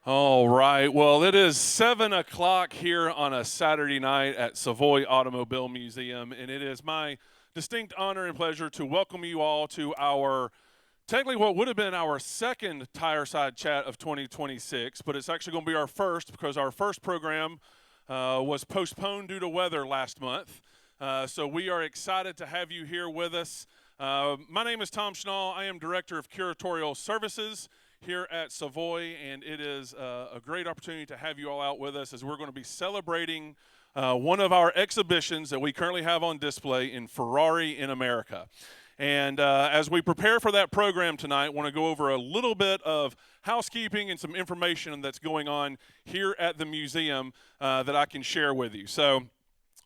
All right. Well, it is 7 o'clock here on a Saturday night at Savoy Automobile Museum, and it is my distinct honor and pleasure to welcome you all to our, technically what would have been our second Tireside Chat of 2026, but it's actually going to be our first because our first program was postponed due to weather last month. So we are excited to have you here with us. My name is Tom Schnall. I am Director of Curatorial Services here at Savoy, and it is a great opportunity to have you all out with us as we're going to be celebrating one of our exhibitions that we currently have on display in Ferrari in America. And as we prepare for that program tonight, I want to go over a little bit of housekeeping and some information that's going on here at the museum that I can share with you. So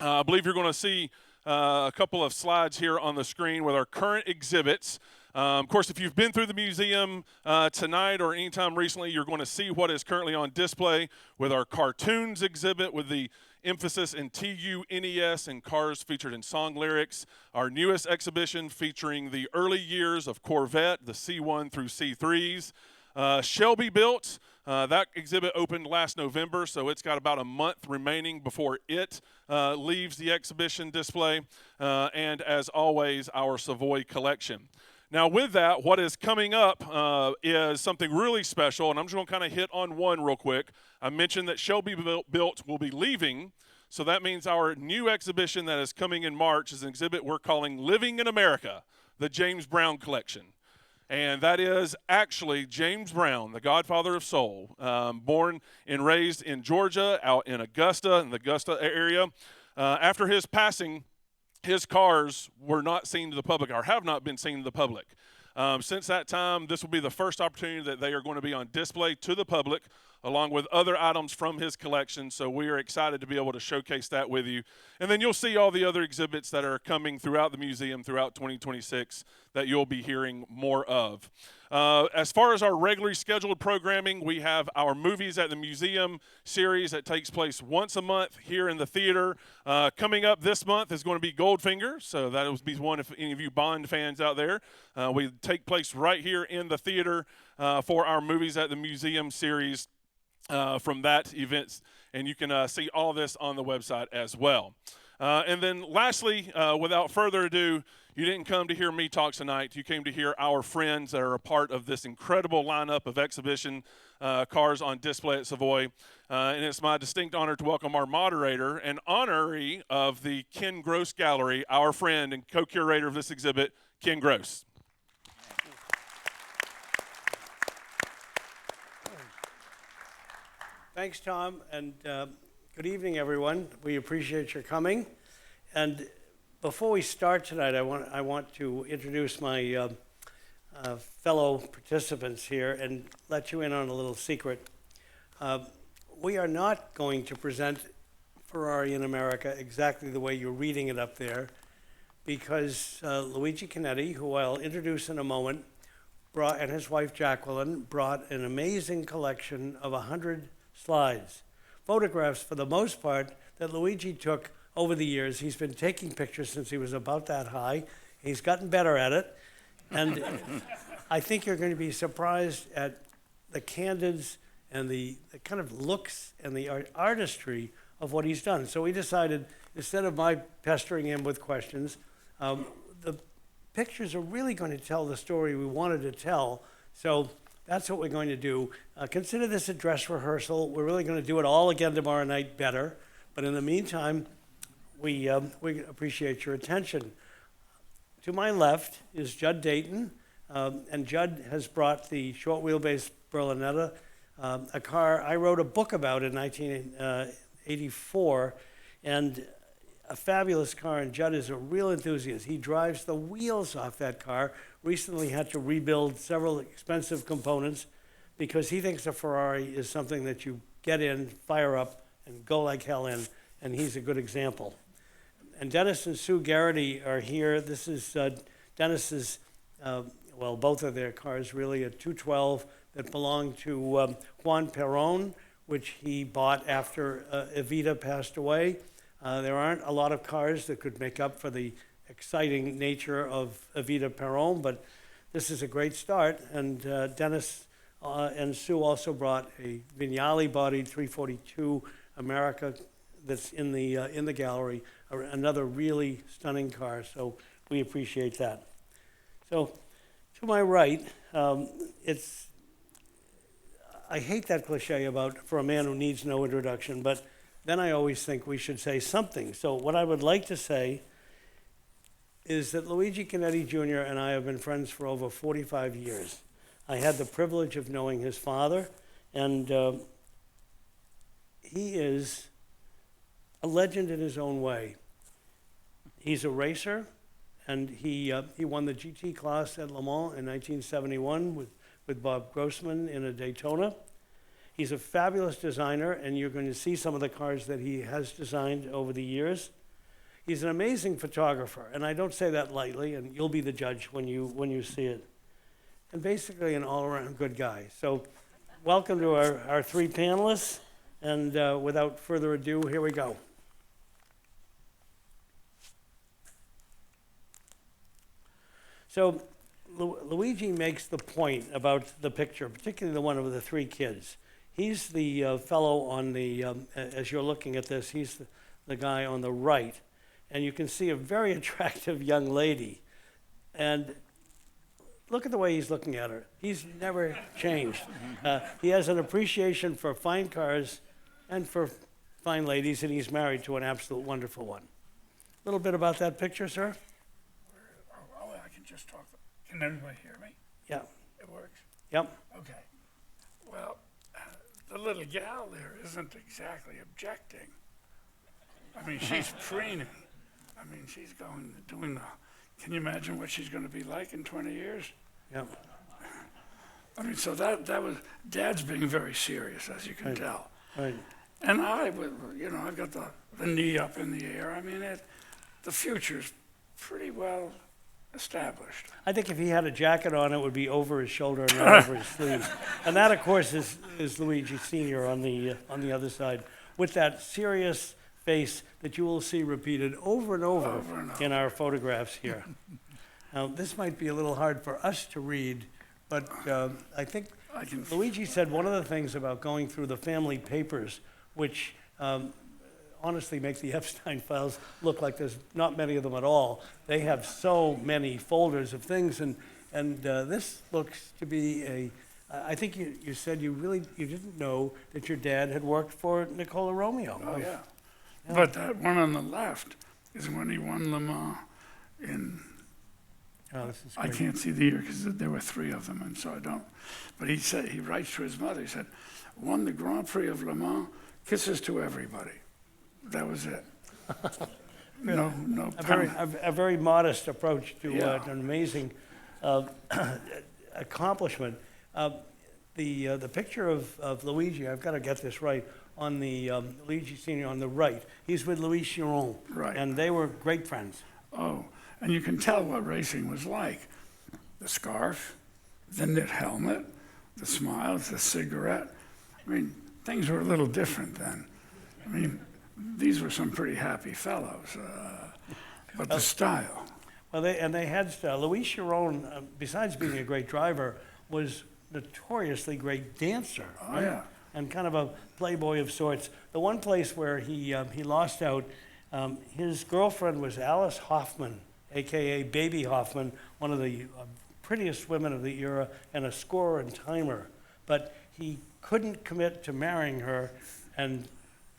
I believe you're going to see a couple of slides here on the screen with our current exhibits. Of course, if you've been through the museum tonight or anytime recently, you're going to see what is currently on display with our cartoons exhibit with the emphasis in TUNES and cars featured in song lyrics. Our newest exhibition featuring the early years of Corvette, the C1 through C3s. Shelby built. That exhibit opened last November, so it's got about a month remaining before it leaves the exhibition display. And as always, our Savoy collection. Now with that, what is coming up is something really special, and I'm just going to kind of hit on one real quick. I mentioned that Shelby Built will be leaving, so that means our new exhibition that is coming in March is an exhibit we're calling Living in America, the James Brown Collection. And that is actually James Brown, the godfather of soul, born and raised in Georgia, out in Augusta, in the Augusta area. After his passing, his cars were not seen to the public or have not been seen to the public. Since that time, this will be the first opportunity that they are going to be on display to the public along with other items from his collection. So we are excited to be able to showcase that with you. And then you'll see all the other exhibits that are coming throughout the museum throughout 2026 that you'll be hearing more of. As far as our regularly scheduled programming, we have our Movies at the Museum series that takes place once a month here in the theater. Coming up this month is going to be Goldfinger, so that will be one if any of you Bond fans out there. We take place right here in the theater for our Movies at the Museum series from that event, and you can see all this on the website as well. And then lastly, without further ado, you didn't come to hear me talk tonight. You came to hear our friends that are a part of this incredible lineup of exhibition cars on display at Savoy. And it's my distinct honor to welcome our moderator and honoree of the Ken Gross Gallery, our friend and co-curator of this exhibit, Ken Gross. Thanks, Tom, and good evening, everyone. We appreciate your coming. And before we start tonight, I want to introduce my fellow participants here and let you in on a little secret. We are not going to present Ferrari in America exactly the way you're reading it up there, because Luigi Chinetti, who I'll introduce in a moment, and his wife Jacqueline brought an amazing collection of 100 slides, photographs for the most part that Luigi took over the years. He's been taking pictures since he was about that high. He's gotten better at it. And I think you're going to be surprised at the candids and the kind of looks and the artistry of what he's done. So we decided, instead of my pestering him with questions, the pictures are really going to tell the story we wanted to tell. So that's what we're going to do. Consider this a dress rehearsal. We're really going to do it all again tomorrow night better. But in the meantime, we appreciate your attention. To my left is Judson Dayton, and Judd has brought the short wheelbase Berlinetta, a car I wrote a book about in 1984, and a fabulous car, and Judd is a real enthusiast. He drives the wheels off that car. Recently had to rebuild several expensive components because he thinks a Ferrari is something that you get in, fire up, and go like hell in, and he's a good example. And Dennis and Sue Garrity are here. This is Dennis's, both of their cars really, a 212 that belonged to Juan Perón, which he bought after Evita passed away. There aren't a lot of cars that could make up for the exciting nature of Evita Perón, but this is a great start. And Dennis And Sue also brought a Vignale-bodied 342 America that's in the gallery, another really stunning car, so we appreciate that. So to my right, I hate that cliche about for a man who needs no introduction, but then I always think we should say something. So what I would like to say is that Luigi Chinetti Jr. and I have been friends for over 45 years. I had the privilege of knowing his father, and he is a legend in his own way. He's a racer, and he won the GT class at Le Mans in 1971 with Bob Grossman in a Daytona. He's a fabulous designer, and you're going to see some of the cars that he has designed over the years. He's an amazing photographer, and I don't say that lightly, and you'll be the judge when you see it. And basically an all-around good guy. So welcome to our three panelists, and without further ado, here we go. So Luigi makes the point about the picture, particularly the one of the three kids. He's the fellow on the, as you're looking at this, he's the guy on the right. And you can see a very attractive young lady. And look at the way he's looking at her. He's never changed. He has an appreciation for fine cars and for fine ladies, and he's married to an absolute wonderful one. A little bit about that picture, sir? Oh, I can just talk. Can everybody hear me? Yeah. It works? Yep. Okay. Well, the little gal there isn't exactly objecting. I mean, she's preening. I mean, she's doing the, can you imagine what she's going to be like in 20 years? Yep. I mean, so that was, Dad's being very serious, as you can tell. Right. And I've got the knee up in the air. I mean, the future's pretty well established. I think if he had a jacket on, it would be over his shoulder and not over his sleeves. And that, of course, is Luigi Sr. on the other side, with that serious face that you will see repeated over and over in our photographs here. Now, this might be a little hard for us to read, but I think Luigi said one of the things about going through the family papers, which honestly make the Epstein files look like there's not many of them at all. They have so many folders of things, and this looks to be I think you said you didn't know that your dad had worked for Nicola Romeo. Oh, yeah. But that one on the left is when he won Le Mans in, Oh, this is I great. can't see the year because there were three of them, and so I don't. But he said, he writes to his mother, he said, won the Grand Prix of Le Mans, kisses to everybody. That was it. No A very modest approach to Yeah. an amazing accomplishment. The picture of Luigi, I've got to get this right, on the Luigi Sr. on the right. He's with Louis Chiron, Right. and they were great friends. Oh, and you can tell what racing was like. The scarf, the knit helmet, the smiles, the cigarette. I mean, things were a little different then. I mean, these were some pretty happy fellows, but the style. Well, they had style. Louis Chiron, besides being a great driver, was notoriously great dancer. Oh, yeah. And kind of a playboy of sorts. The one place where he lost out, his girlfriend was Alice Hoffman, AKA Baby Hoffman, one of the prettiest women of the era, and a scorer and timer. But he couldn't commit to marrying her, and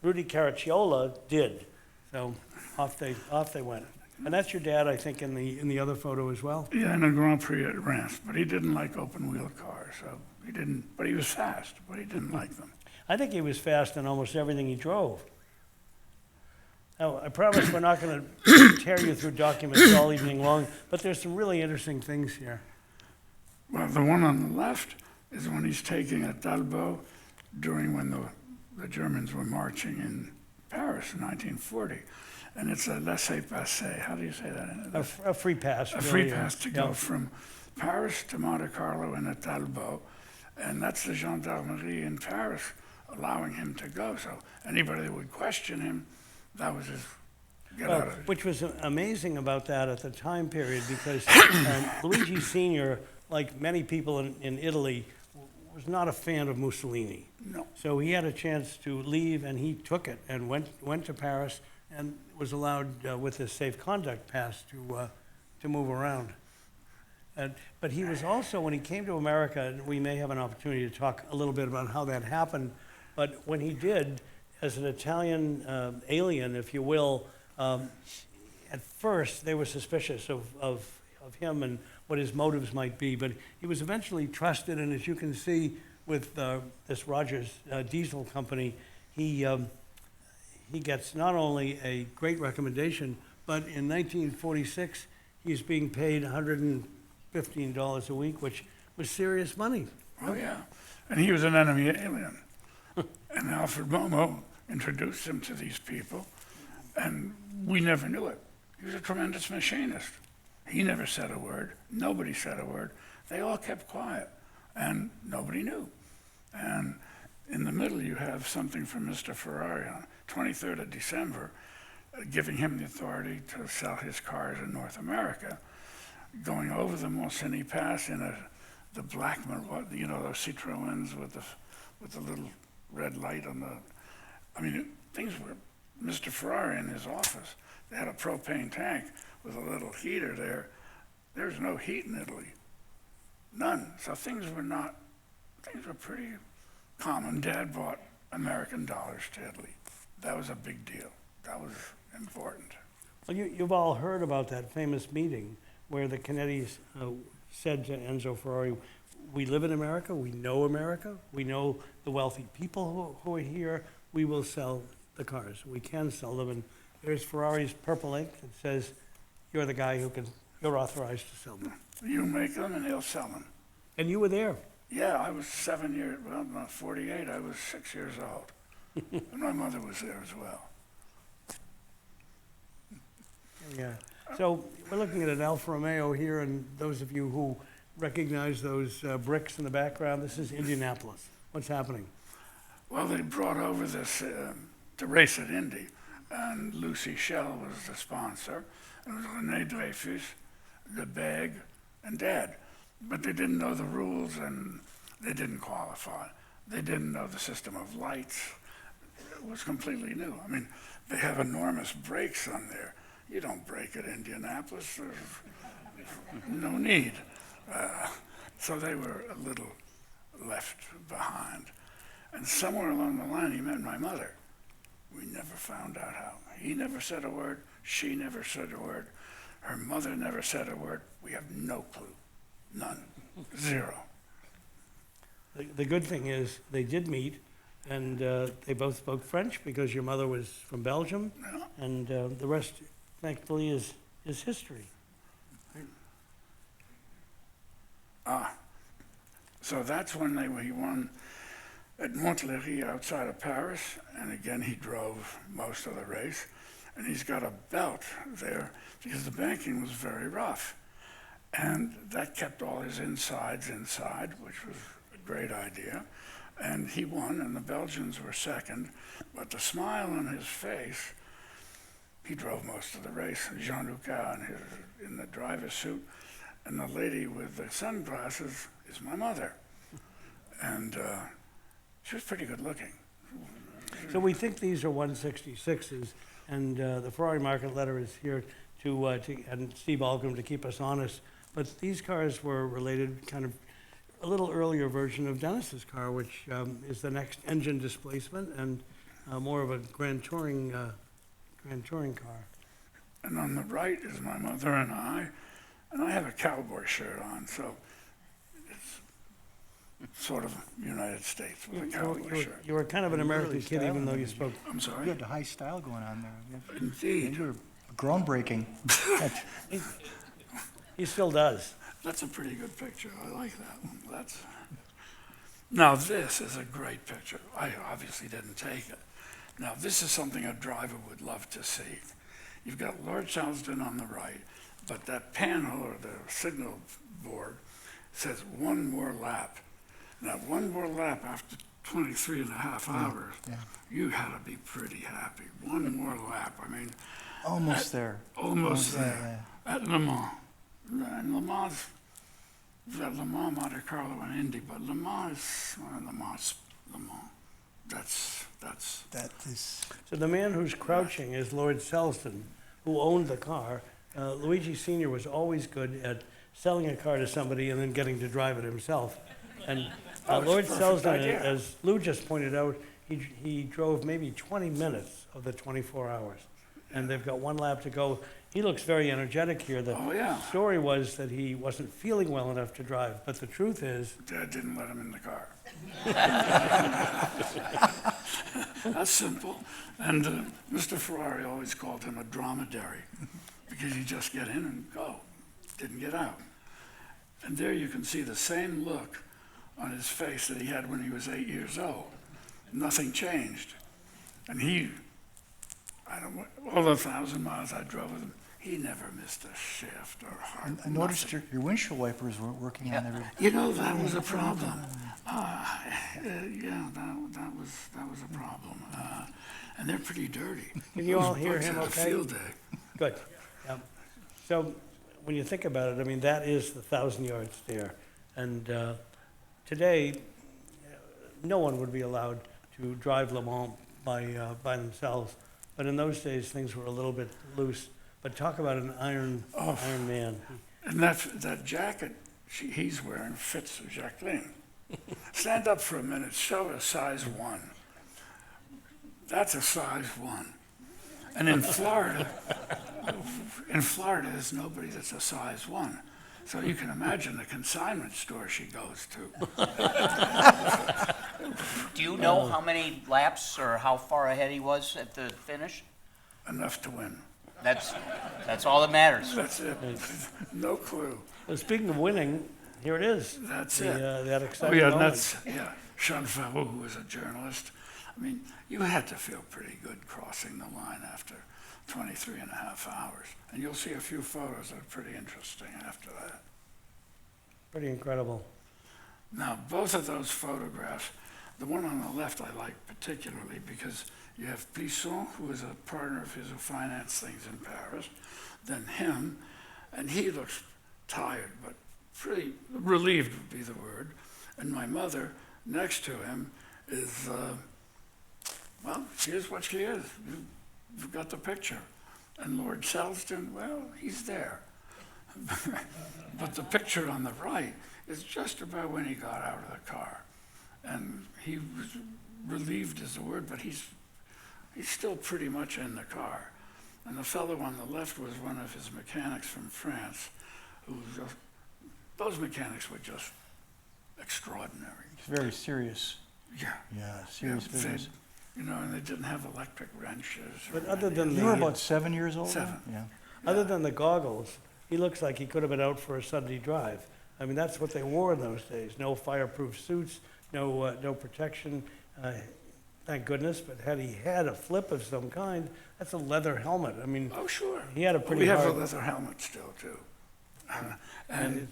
Rudy Caracciola did. So off they went. And that's your dad, I think, in the other photo as well. Yeah, in a Grand Prix at Reims, but he didn't like open-wheel cars, so he didn't. But he was fast, but he didn't like them. I think he was fast in almost everything he drove. Now, I promise we're not going to tear you through documents all evening long, but there's some really interesting things here. Well, the one on the left is when he's taking a Talbot during when the Germans were marching in Paris in 1940. And it's a laissez-passer. How do you say that? A free pass. A really, free pass to go yeah. from Paris to Monte Carlo in a Talbot. And that's the gendarmerie in Paris allowing him to go. So anybody that would question him, that was his get out of it. Which was amazing about that at the time period, because Luigi Sr., like many people in Italy, was not a fan of Mussolini. No. So he had a chance to leave, and he took it and went to Paris and was allowed with his safe conduct pass to move around. But he was also, when he came to America, and we may have an opportunity to talk a little bit about how that happened, but when he did, as an Italian alien, if you will, at first they were suspicious of him and what his motives might be, but he was eventually trusted, and as you can see with this Rogers Diesel Company, he gets not only a great recommendation, but in 1946, he's being paid $115 a week, which was serious money. Oh, yeah. And he was an enemy alien. And Alfred Momo introduced him to these people, and we never knew it. He was a tremendous machinist. He never said a word. Nobody said a word. They all kept quiet, and nobody knew. And in the middle, you have something from Mr. Ferrari on 23rd of December, giving him the authority to sell his cars in North America, going over the Monsigny Pass in the black, you know, those Citroens with the little red light on the, I mean, things were, Mr. Ferrari in his office, they had a propane tank with a little heater there. There's no heat in Italy, none. So things were pretty common. Dad bought American dollars to Italy. That was a big deal. That was important. Well, you've all heard about that famous meeting where the Chinettis said to Enzo Ferrari, we live in America, we know the wealthy people who are here, we will sell the cars. We can sell them, and there's Ferrari's purple ink that says, you're the guy you're authorized to sell them. You make them and he'll sell them. And you were there. Yeah, I was 7 years, well, not 48, I was 6 years old. And my mother was there as well. Yeah. So we're looking at an Alfa Romeo here, and those of you who recognize those bricks in the background, this is Indianapolis. What's happening? Well, they brought over this to race at Indy, and Lucy Shell was the sponsor. It was René Dreyfus, the bag, and Dad. But they didn't know the rules, and they didn't qualify. They didn't know the system of lights. It was completely new. I mean, they have enormous brakes on there. You don't brake at Indianapolis. There's no need. So they were a little left behind. And somewhere along the line, he met my mother. We never found out how. He never said a word. She never said a word. Her mother never said a word. We have no clue. None. Zero. The good thing is they did meet, and they both spoke French because your mother was from Belgium, Yeah. and the rest, thankfully, is history. So that's when he won at Montlhéry outside of Paris, and again he drove most of the race, and he's got a belt there because the banking was very rough, and that kept all his insides inside, which was a great idea, and he won, and the Belgians were second, but the smile on his face, he drove most of the race. Jean-Luc in the driver's suit, and the lady with the sunglasses is my mother. And she was pretty good looking. So we think these are 166s, and the Ferrari market letter is here and Steve Algrim to keep us honest. But these cars were related kind of a little earlier version of Dennis's car, which is the next engine displacement and more of a Grand Touring car. And on the right is my mother and I have a cowboy shirt on, so it's sort of United States with a cowboy shirt. You were kind of an American Really kid, even though you styling. spoke. I'm You sorry? had the high style going on there. Indeed. You were groundbreaking. He still does. That's a pretty good picture. I like that one. Now this is a great picture. I obviously didn't take it. Now this is something a driver would love to see. You've got Lord Charleston on the right, but that panel or the signal board says one more lap. Now one more lap after 23 and a half hours, yeah. you had to be pretty happy. One more lap. I mean, Almost there. almost Yeah, there at Le Mans. And Le Mans, We've got Le Mans, Monte Carlo, and Indy, but Le Mans is Le Mans. That is, So the man who's crouching is Lord Selsdon, who owned the car. Luigi Sr. was always good at selling a car to somebody and then getting to drive it himself. And Oh, Lord it's a perfect Selsdon, idea. as Lou just pointed out, he drove maybe 20 minutes of the 24 hours. And they've got one lap to go. He looks very energetic here. The Oh, yeah. story was that he wasn't feeling well enough to drive, but the truth is, Dad didn't let him in the car. That's simple. And Mr. Ferrari always called him a dromedary because you just get in and go. Didn't get out. And there you can see the same look on his face that he had when he was 8 years old. Nothing changed. And all the 1,000 miles I drove with him, he never missed a shift or hard. I noticed your windshield wipers weren't working on every. You know, that was a problem. Yeah, that was a problem. And they're pretty dirty. Can you all Those hear bugs him had a okay? field day. good. So when you think about it, I mean, that is the 1,000-yard stare. And today, no one would be allowed to drive Le Mans by themselves. But in those days, things were a little bit loose. But talk about an iron man. And that jacket he's wearing fits Jacqueline. Stand up for a minute, show a size 1. That's a size 1. And in Florida, there's nobody that's a size 1. So you can imagine the consignment store she goes to. Do you know how many laps or how far ahead he was at the finish? Enough to win. That's all that matters. That's it. No clue. Well, speaking of winning, here it is. That's The, it. that Oh, exciting yeah, and moment. Sean Favreau, who was a journalist. I mean, you had to feel pretty good crossing the line after 23 and a half hours. And you'll see a few photos that are pretty interesting after that. Pretty incredible. Now, both of those photographs, the one on the left I like particularly because you have Plisson, who is a partner of his who financed things in Paris, then him, and he looks tired, but pretty relieved would be the word. And my mother next to him is, well, here's what she is. You've got the picture. And Lord Selsdon, well, he's there. But the picture on the right is just about when he got out of the car. And he was relieved is the word, but he's still pretty much in the car. And the fellow on the left was one of his mechanics from France, who was just, those mechanics were just extraordinary. It's very serious. Yeah. Yeah, serious Yeah, business. You know, and they didn't have electric wrenches. But other than You were the, about 7 years old? 7. Yeah. other than the goggles, he looks like he could have been out for a Sunday drive. I mean, that's what they wore in those days. No fireproof suits, no protection. Thank goodness. But had he had a flip of some kind, that's a leather helmet. I mean, Oh, sure. he had a pretty We have hard. a leather helmet still, too. And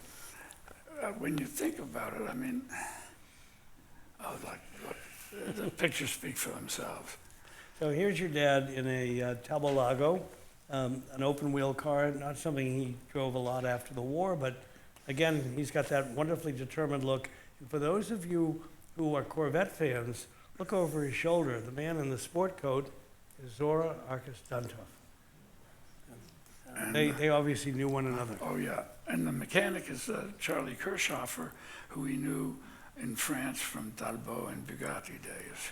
when you think about it, I mean, look, the pictures speak for themselves. So here's your dad in a Tabalago, an open wheel car, not something he drove a lot after the war, but again, he's got that wonderfully determined look. And for those of you who are Corvette fans, look over his shoulder. The man in the sport coat is Zora Arkus-Duntov. They obviously knew one another. Oh, yeah. And the mechanic is Charlie Kirchhoffer, who we knew in France from Talbot and Bugatti days.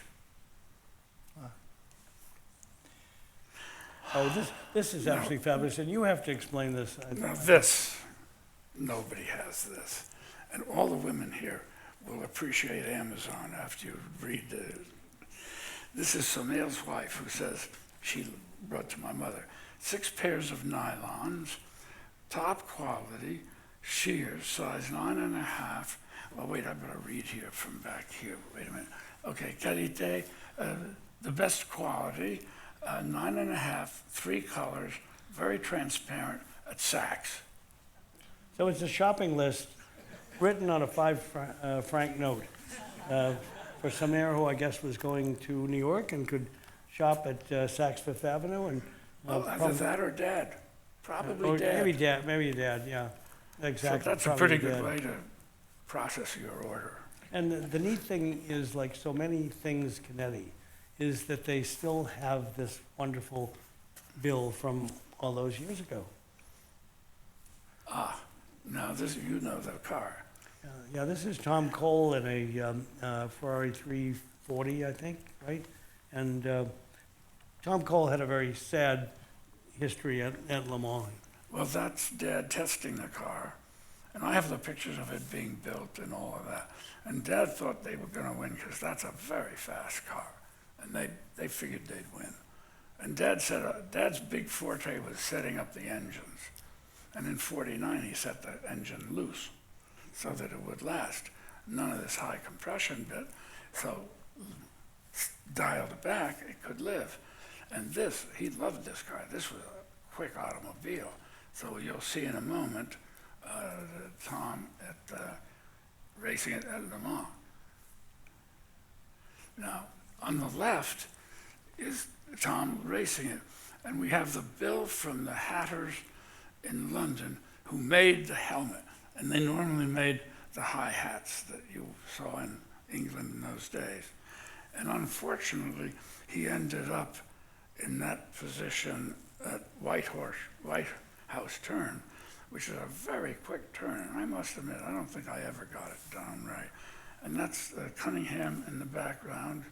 Oh, this is absolutely fabulous, and you have to explain this. Now this, nobody has this. And all the women here will appreciate Amazon after you read this is Somail's wife who says, she wrote to my mother, 6 pairs of nylons, top quality, shears, size 9.5. Well, wait, I better read here from back here. Wait a minute. Okay, qualité, the best quality, 9.5, 3 colors, very transparent at Saks. So it's a shopping list written on a 5 franc note for Somair, who I guess was going to New York and could shop at Saks Fifth Avenue. And Well, either that or Dad. Probably or Dad. maybe Dad, yeah. Exactly. So that's a probably pretty did. good way to process your order. And the neat thing is, like so many things Chinetti, is that they still have this wonderful bill from all those years ago. Now, you know the car. Yeah, this is Tom Cole in a Ferrari 340, I think, right? And Tom Cole had a very sad history at Le Mans. Well, that's Dad testing the car. And I have the pictures of it being built and all of that. And Dad thought they were going to win because that's a very fast car. And they figured they'd win. And Dad said Dad's big forte was setting up the engines. And in '49, he set the engine loose so that it would last. None of this high compression bit. So dialed it back, it could live. And he loved this car. This was a quick automobile. So you'll see in a moment Tom racing it at Le Mans. Now, on the left is Tom racing it. And we have the bill from the Hatters in London who made the helmet. And they normally made the high hats that you saw in England in those days. And unfortunately, he ended up in that position at White House turn, which is a very quick turn. And I must admit, I don't think I ever got it done right. And that's Cunningham in the background.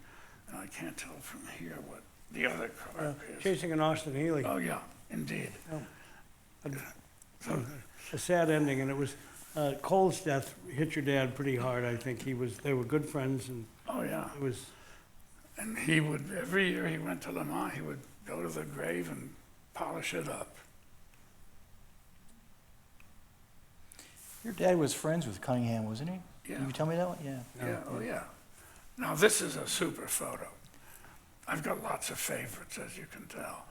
And I can't tell from here what the other car is. Chasing an Austin Healey. Oh, yeah, indeed. A sad ending, and it was Cole's death hit your dad pretty hard. I think they were good friends, and Oh, yeah. it was. And he would, every year he went to Le Mans, he would go to the grave and polish it up. Your dad was friends with Cunningham, wasn't he? Yeah. Did you tell me that one? Yeah. Yeah, oh, yeah. Now, this is a super photo. I've got lots of favorites, as you can tell.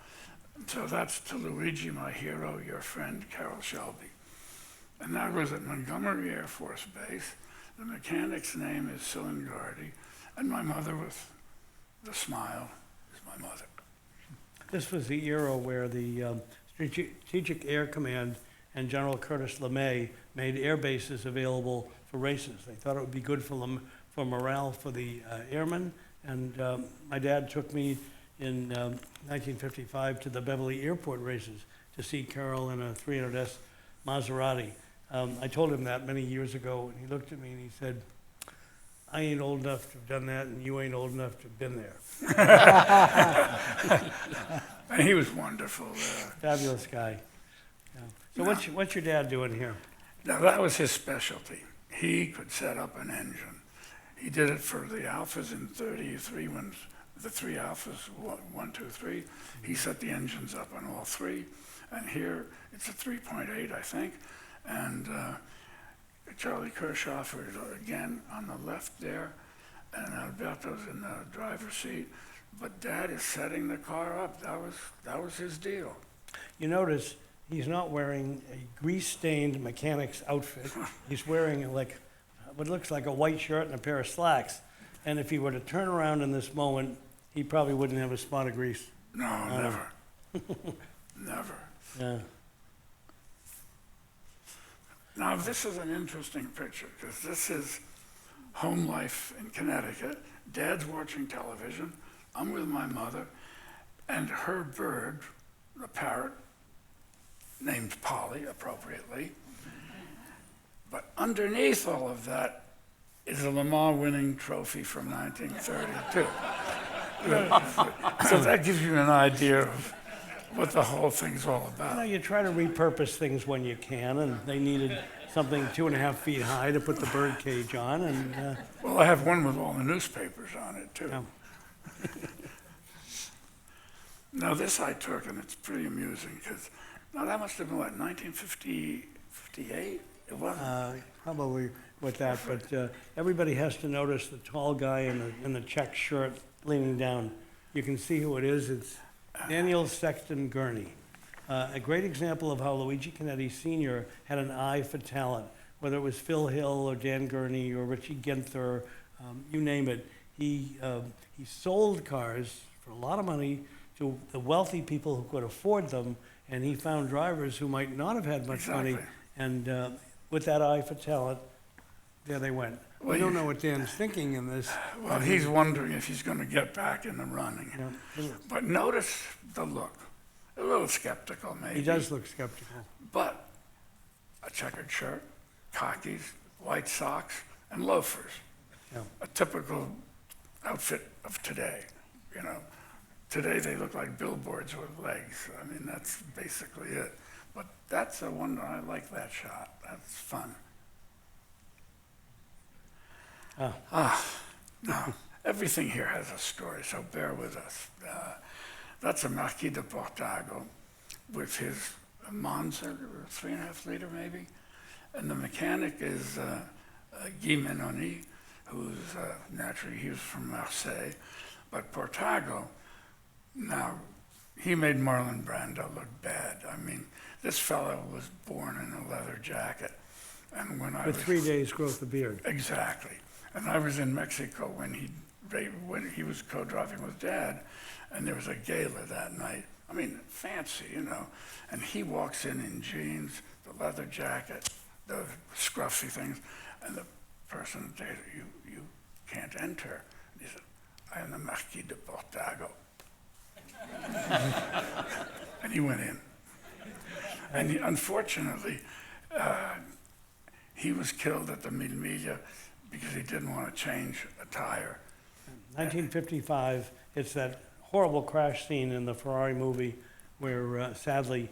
So that's to Luigi, my hero, your friend, Carol Shelby. And that was at Montgomery Air Force Base. The mechanic's name is Garrity, and my mother with the smile is my mother. This was the era where the Strategic Air Command and General Curtis LeMay made air bases available for races. They thought it would be good for morale for the airmen. And my dad took me in 1955 to the Beverly Airport races to see Carol in a 300S Maserati. I told him that many years ago, and he looked at me and he said, I ain't old enough to have done that, and you ain't old enough to have been there. And he was wonderful. Fabulous guy. Yeah. So what's your dad doing here? Now, that was his specialty. He could set up an engine. He did it for the Alphas in 33, when the three Alphas, 1, 2, 3. He set the engines up on all three. And here, it's a 3.8, I think. And Charlie Kirchhoff again on the left there, and Alberto's in the driver's seat. But Dad is setting the car up. That was his deal. You notice he's not wearing a grease-stained mechanic's outfit. He's wearing like what looks like a white shirt and a pair of slacks. And if he were to turn around in this moment, he probably wouldn't have a spot of grease. No, never. Never. Yeah. Now, this is an interesting picture, because this is home life in Connecticut. Dad's watching television. I'm with my mother, and her bird, the parrot, named Polly, appropriately. But underneath all of that is a Le Mans winning trophy from 1932. So that gives you an idea of what the whole thing's all about. You try to repurpose things when you can, and they needed something 2.5 feet high to put the bird cage on, and Well, I have one with all the newspapers on it, too. yeah. Now, this I took, and it's pretty amusing, because now that must have been, what, 1958? It wasn't. Probably with that, but everybody has to notice the tall guy in the check shirt leaning down. You can see who it is. It's Daniel Sexton Gurney. A great example of how Luigi Chinetti Sr. had an eye for talent, whether it was Phil Hill or Dan Gurney or Richie Ginther, you name it. He sold cars for a lot of money to the wealthy people who could afford them, and he found drivers who might not have had much money, And with that eye for talent, there they went. Well, We don't know what Dan's thinking in this. Well, he's wondering if he's going to get back in the running. You know, But notice the look. A little skeptical, maybe. he does look skeptical. But a checkered shirt, khakis, white socks, and loafers. Yeah. A typical outfit of today, you know. Today they look like billboards with legs. I mean, that's basically it. But that's a wonder. I like that shot. That's fun. Now, everything here has a story, so bear with us. That's a Marquis de Portago with his Monza, 3.5 liter maybe. And the mechanic is Guy Menoni, who's naturally, he was from Marseille. But Portago, now, he made Marlon Brando look bad. I mean, this fellow was born in a leather jacket. And when I With was 3 days growth of beard. Exactly. And I was in Mexico when he was co-driving with Dad, and there was a gala that night. I mean, fancy, you know. And he walks in jeans, the leather jacket, the scruffy things, and the person says, you can't enter. And he said, I am the Marquis de Portago. And he went in. And unfortunately, he was killed at the Mille Miglia because he didn't want to change a tire. 1955, it's that horrible crash scene in the Ferrari movie where sadly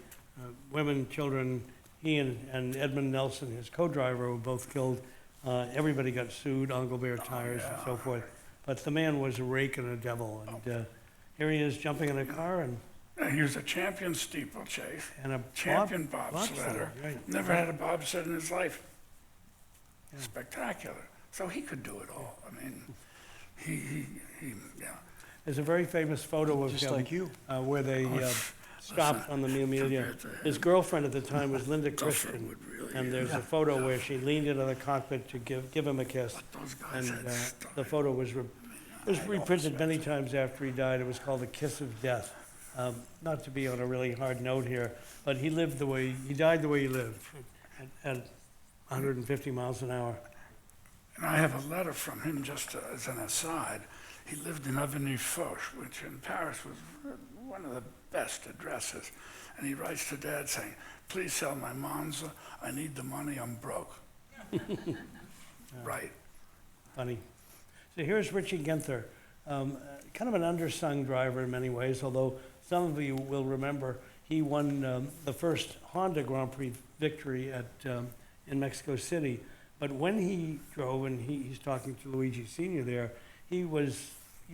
women, children, he and Edmund Nelson, his co-driver, were both killed. Everybody got sued, Engelbert tires and so forth. But the man was a rake and a devil. And here he is jumping in a car and He was a champion steeplechase, a champion bobsledder, bobsledder. right. Never had a bobsled in his life. Spectacular. So he could do it all. I mean, he yeah. There's a very famous photo of Just him like you. where they stopped on the Mille Miglia. compared to him, His girlfriend at the time was Linda Duffer Christian, would really, and there's a photo where she leaned into the cockpit to give him a kiss. those guys And had stuff. the photo was reprinted many times after he died. It was called The Kiss of Death. Not to be on a really hard note here, but he died the way he lived, at 150 miles an hour. And I have a letter from him just as an aside. He lived in Avenue Foch, which in Paris was one of the best addresses. And he writes to Dad saying, please sell my Monza. I need the money. I'm broke. Right. Funny. So here's Richie Ginther, kind of an undersung driver in many ways, although some of you will remember he won the first Honda Grand Prix victory in Mexico City. But when he drove, and he's talking to Luigi Sr. there, you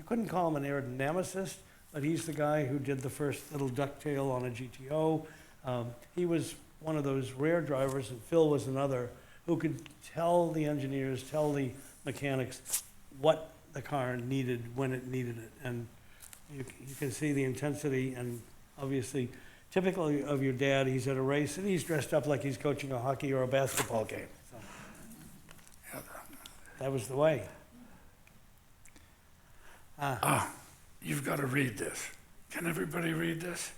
couldn't call him an aerodynamicist, but he's the guy who did the first little ducktail on a GTO. He was one of those rare drivers, and Phil was another, who could tell the engineers, tell the mechanics what the car needed when it needed it. And you can see the intensity, and obviously, typically of your dad, he's at a race, and he's dressed up like he's coaching a hockey or a basketball game. So that was the way. You've got to read this. Can everybody read this?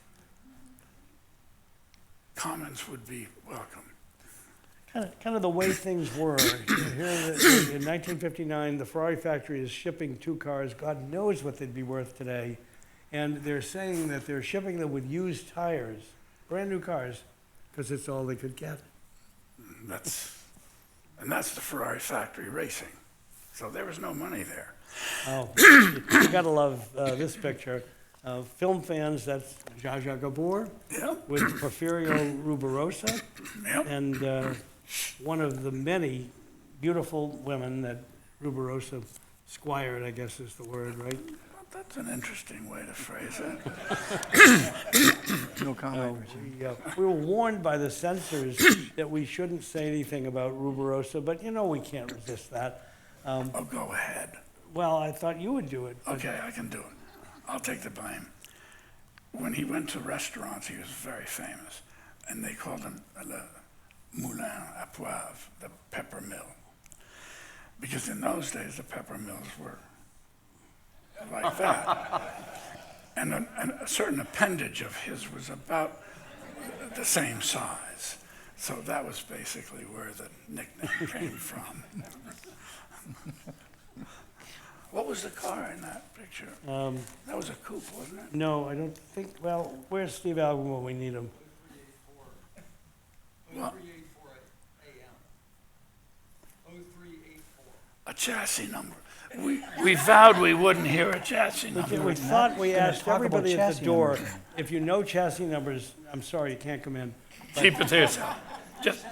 Comments would be welcome. Kind of the way things were. Here in 1959, the Ferrari factory is shipping 2 cars. God knows what they'd be worth today. And they're saying that they're shipping them with used tires, brand new cars, because it's all they could get. That's the Ferrari factory racing. So there was no money there. Oh, you gotta love this picture. Film fans, that's Zsa Zsa Gabor Yep. with Porfirio Rubirosa, Yep. and one of the many beautiful women that Rubirosa squired, I guess is the word, right? Well, that's an interesting way to phrase it. No comment, Richie. We were warned by the censors that we shouldn't say anything about Rubirosa, but we can't resist that. Oh, go ahead. Well, I thought you would do it. but- Okay, I can do it. I'll take the blame. When he went to restaurants, he was very famous, and they called him Le Moulin à Poivre, the pepper mill. Because in those days, the pepper mills were like that. And a certain appendage of his was about the same size. So that was basically where the nickname came from. What was the car in that picture? That was a coupe, wasn't it? No, I don't think, well, where's Steve Alvin when we need him? Well, a chassis number. We vowed we wouldn't hear a chassis number. We thought we Gonna asked talk about everybody at the chassis door, numbers. if you know chassis numbers, I'm sorry, you can't come in. Keep it to yourself. Just,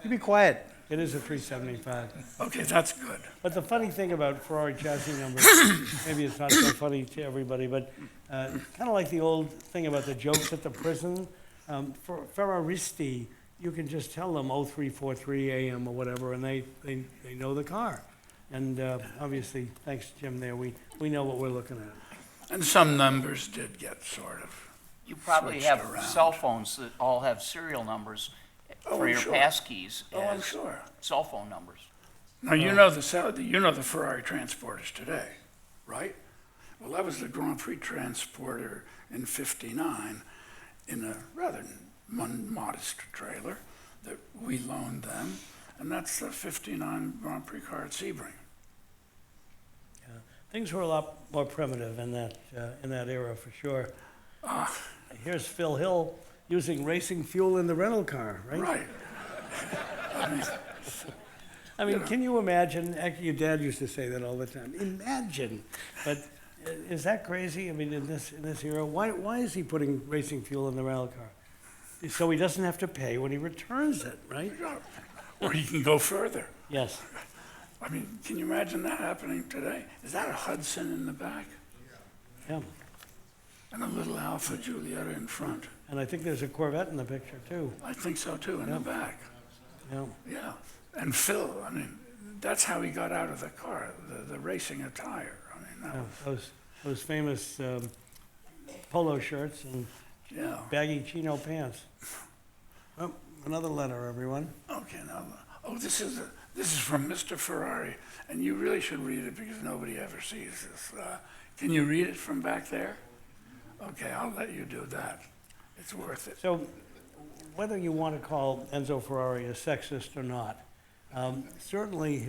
You be quiet. It is a 375. okay, that's good. But the funny thing about Ferrari chassis numbers, maybe it's not so funny to everybody, but kind of like the old thing about the jokes at the prison. For Ferraristi, you can just tell them 0343 AM or whatever, and they know the car. And obviously, thanks, Jim, there, we know what we're looking at. And some numbers did get sort of, You probably Switched have around. cell phones that all have serial numbers Oh, for I'm your sure. passkeys oh, I'm as sure. cell phone numbers. Now, you know the Ferrari transporters today, right? Well, that was the Grand Prix transporter in '59 in a rather modest trailer that we loaned them, and that's the '59 Grand Prix car at Sebring. Things were a lot more primitive in that era, for sure. Here's Phil Hill using racing fuel in the rental car, right? Right. I mean, can you imagine? Actually, your dad used to say that all the time. Imagine, but is that crazy? I mean, in this era, why is he putting racing fuel in the rental car? So he doesn't have to pay when he returns it, right? Or you can go further. Yes. I mean, can you imagine that happening today? Is that a Hudson in the back? Yeah. And a little Alfa Giulietta in front? And I think there's a Corvette in the picture too. I think so too, in the back. Yeah. Yeah. And Phil, I mean, that's how he got out of the car, the racing attire. I mean, that Yeah, was, those famous polo shirts and yeah. baggy chino pants. Oh, another letter, everyone. Okay, now, oh, this is from Mr. Ferrari, and you really should read it because nobody ever sees this. Can you read it from back there? Okay, I'll let you do that. It's worth it. So, whether you want to call Enzo Ferrari a sexist or not, certainly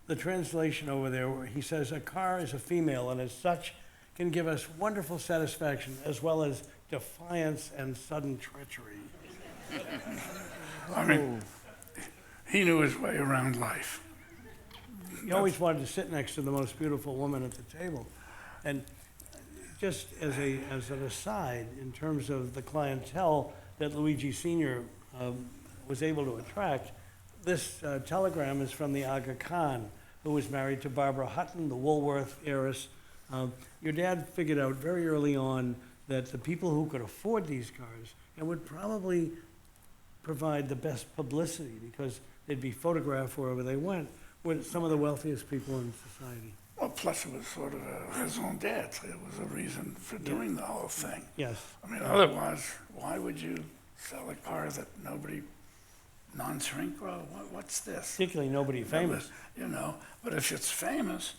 the translation over there, where he says a car is a female and as such can give us wonderful satisfaction as well as defiance and sudden treachery. I mean, he knew his way around life. He always wanted to sit next to the most beautiful woman at the table. And just as an aside, in terms of the clientele that Luigi Sr. Was able to attract, this telegram is from the Aga Khan, who was married to Barbara Hutton, the Woolworth heiress. Your dad figured out very early on that the people who could afford these cars and would probably provide the best publicity because they'd be photographed wherever they went, were some of the wealthiest people in society. Well, plus it was sort of a raison d'etre. It was a reason for doing the whole thing. Yes. I mean, otherwise, why would you sell a car that nobody, non-shrink? Well, what's this? Particularly nobody famous. You know, but if it's famous,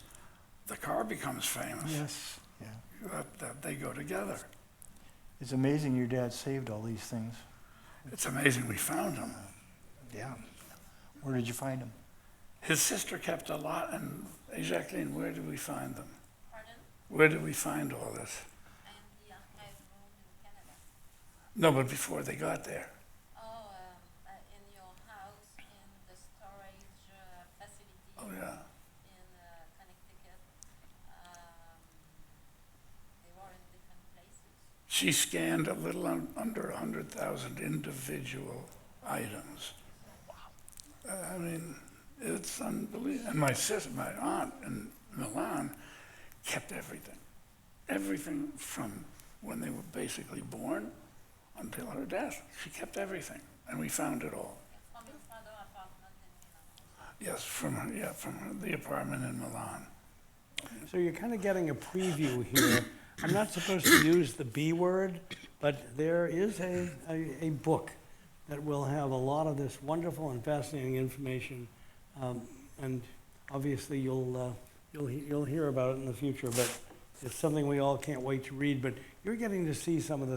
the car becomes famous. Yes. Yeah. That they go together. It's amazing your dad saved all these things. It's amazing we found them. Yeah. Where did you find them? His sister kept a lot, and Jacqueline, where did we find them? Pardon? Where did we find all this? And the archive room in Canada. No, but before they got there. Oh, in your house, in the storage facility Oh, yeah. in Connecticut. They were in different places. She scanned a little under 100,000 individual items. I mean, it's unbelievable. And my aunt in Milan kept everything. Everything from when they were basically born until her death. She kept everything, and we found it all. From your father's apartment in Milan. Yes, from the apartment in Milan. So you're kind of getting a preview here. I'm not supposed to use the B word, but there is a book that will have a lot of this wonderful and fascinating information, and obviously you'll hear about it in the future. But it's something we all can't wait to read. But you're getting to see some of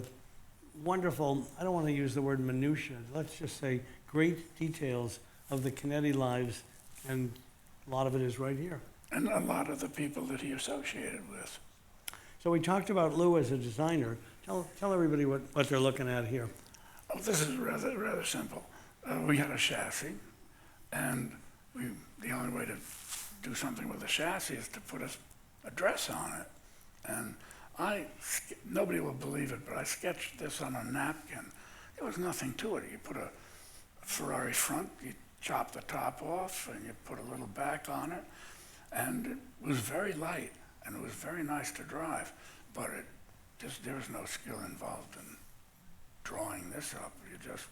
wonderful, I don't want to use the word minutia, let's just say great details of the Chinetti lives, and a lot of it is right here. And a lot of the people that he associated with. So we talked about Lou as a designer. Tell everybody what they're looking at here. Oh, this is rather simple. We had a chassis, and the only way to do something with the chassis is to put a dress on it. And nobody will believe it, but I sketched this on a napkin. There was nothing to it. You put a Ferrari front, you chop the top off, and you put a little back on it. And it was very light, and it was very nice to drive, but there was no skill involved in drawing this up. You just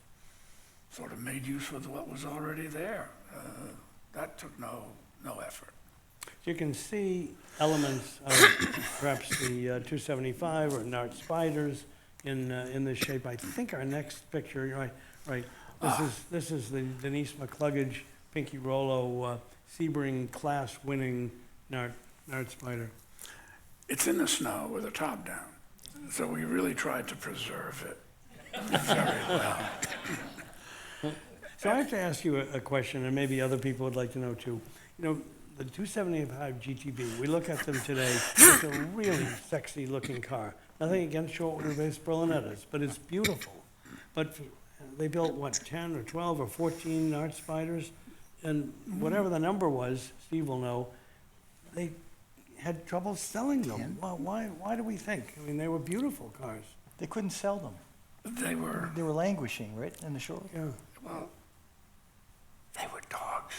sort of made use with what was already there. That took no effort. You can see elements of perhaps the 275 or Nart Spiders in this shape. I think our next picture, right. This is the Denise McCluggage Pinky Rollo Sebring class winning Nart Spider. It's in the snow with the top down, so we really tried to preserve it very well. So I have to ask you a question, and maybe other people would like to know too. You know, the 275 GTB, we look at them today, it's a really sexy looking car. Nothing against short wheelbase Berlinettas, but it's beautiful. But they built, what, 10 or 12 or 14 Nart Spiders? And whatever the number was, Steve will know, they had trouble selling them. Well, why do we think? I mean, they were beautiful cars. They couldn't sell them. They were, languishing, right, in the short. Yeah. well, they were dogs.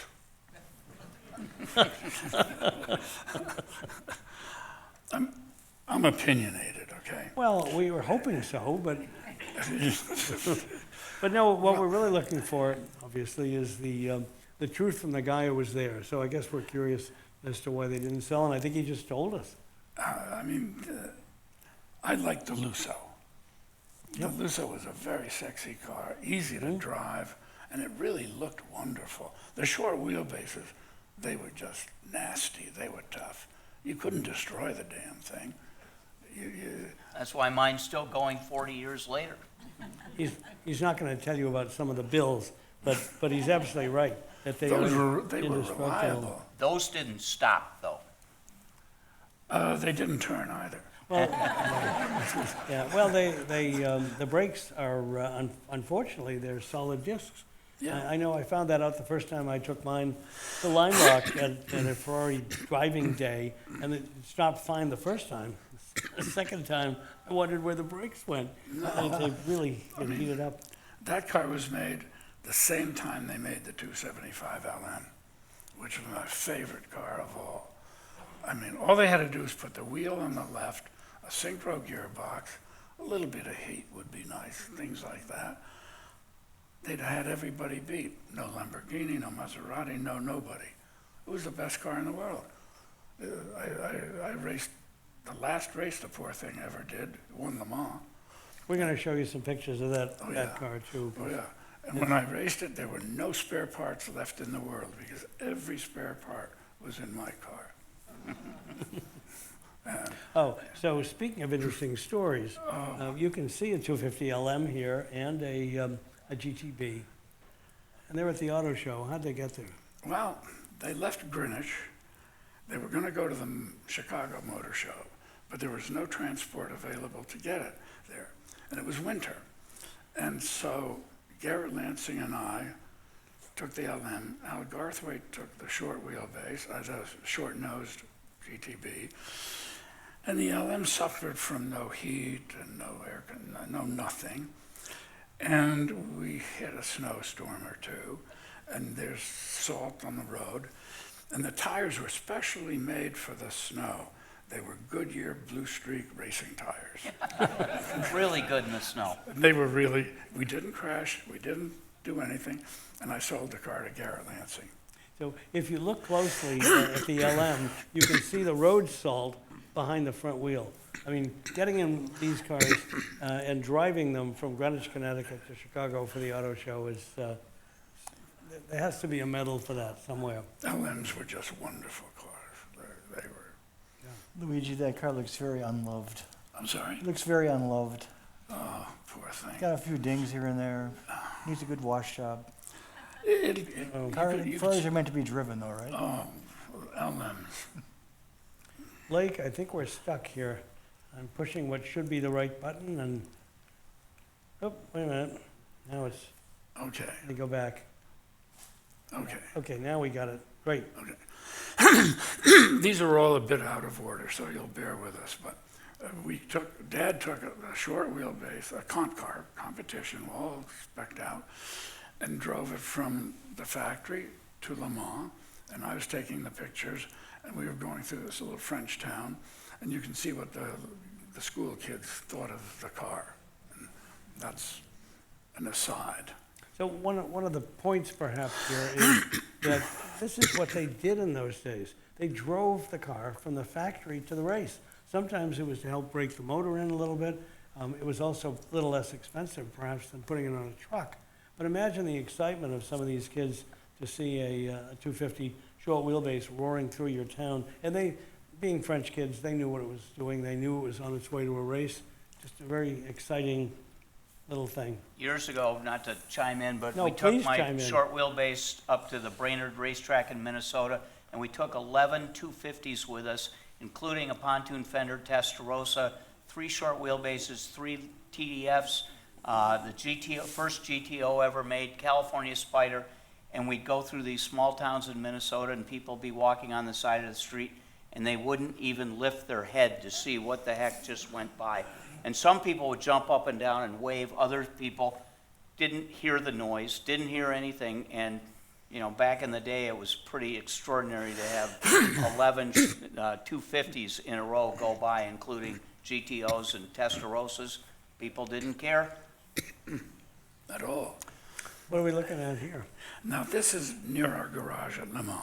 I'm opinionated, okay? Well, we were hoping so, but no, what we're really looking for, obviously, is the truth from the guy who was there. So I guess we're curious as to why they didn't sell, and I think he just told us. I liked the Lusso. The Lusso was a very sexy car, easy to drive, and it really looked wonderful. The short wheelbases, they were just nasty. They were tough. You couldn't destroy the damn thing. That's why mine's still going 40 years later. He's not going to tell you about some of the bills, but he's absolutely right that they were indestructible. reliable. Those didn't stop, though. They didn't turn either. Well, yeah. Well, the brakes are unfortunately they're solid discs. Yeah. I know. I found that out the first time I took mine to Lime Rock at a Ferrari driving day, and it stopped fine the first time. The second time, I wondered where the brakes went. They really heated up. That car was made the same time they made the 275 LM, which was my favorite car of all. I mean, all they had to do was put the wheel on the left, a synchro gearbox, a little bit of heat would be nice, things like that. They'd had everybody beat. No Lamborghini, no Maserati, no nobody. It was the best car in the world. I raced, the last race the poor thing ever did, won Le Mans. We're going to show you some pictures of that car too. Oh yeah, and when I raced it, there were no spare parts left in the world because every spare part was in my car. Oh, so speaking of interesting stories, you can see a 250 LM here and a GTB. And they're at the auto show. How'd they get there? Well, they left Greenwich. They were going to go to the Chicago Motor Show, but there was no transport available to get it there. And it was winter. And so Garrett Lansing and I took the LM. Al Garthwaite took the short wheelbase, the short-nosed GTB. And the LM suffered from no heat and no nothing. And we hit a snowstorm or two, and there's salt on the road. And the tires were specially made for the snow. They were Goodyear Blue Streak racing tires. Really good in the snow. They were really, we didn't crash, we didn't do anything, and I sold the car to Garrett Lansing. So if you look closely at the LM, you can see the road salt behind the front wheel. I mean, getting in these cars and driving them from Greenwich, Connecticut to Chicago for the auto show is, there has to be a medal for that somewhere. LMs were just wonderful cars. They were. Luigi, that car looks very unloved. I'm sorry? It looks very unloved. Oh, poor thing. Got a few dings here and there. Needs a good wash job. Ferraris are meant to be driven though, right? Oh, LMs. Blake, I think we're stuck here. I'm pushing what should be the right button and, oh, wait a minute. Now it's, Okay, let me go back. okay. Okay, now we got it. Great. These are all a bit out of order, so you'll bear with us, but Dad took a short wheelbase, a comp car competition, all spec'd out, and drove it from the factory to Le Mans, and I was taking the pictures, and we were going through this little French town, and you can see what the school kids thought of the car. And that's an aside. So one of the points perhaps here is that this is what they did in those days. They drove the car from the factory to the race. Sometimes it was to help break the motor in a little bit. It was also a little less expensive perhaps than putting it on a truck. But imagine the excitement of some of these kids to see a 250 short wheelbase roaring through your town. And they, being French kids, they knew what it was doing. They knew it was on its way to a race. Just a very exciting little thing. Years ago, not to chime in, but No, we took please my chime in. short wheelbase up to the Brainerd racetrack in Minnesota, and we took 11 250s with us, including a pontoon fender Testarossa, 3 short wheelbases, 3 TDFs, the first GTO ever made, California Spider, and we'd go through these small towns in Minnesota, and people be walking on the side of the street, and they wouldn't even lift their head to see what the heck just went by. And some people would jump up and down and wave. Other people didn't hear the noise, didn't hear anything. And, you know, back in the day, it was pretty extraordinary to have 11 250s in a row go by, including GTOs and Testarossas. People didn't care. At all. What are we looking at here? Now, this is near our garage at Le Mans.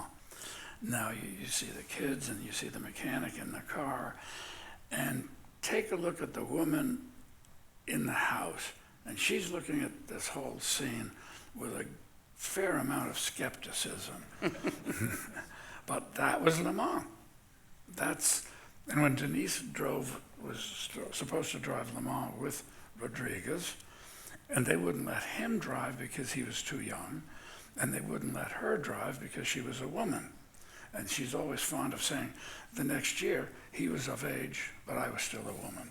Now, you see the kids and you see the mechanic in the car, and take a look at the woman in the house, and she's looking at this whole scene with a fair amount of skepticism. But that was Le Mans. And when Denise was supposed to drive Le Mans with Rodriguez, and they wouldn't let him drive because he was too young, and they wouldn't let her drive because she was a woman. And she's always fond of saying, the next year, he was of age, but I was still a woman.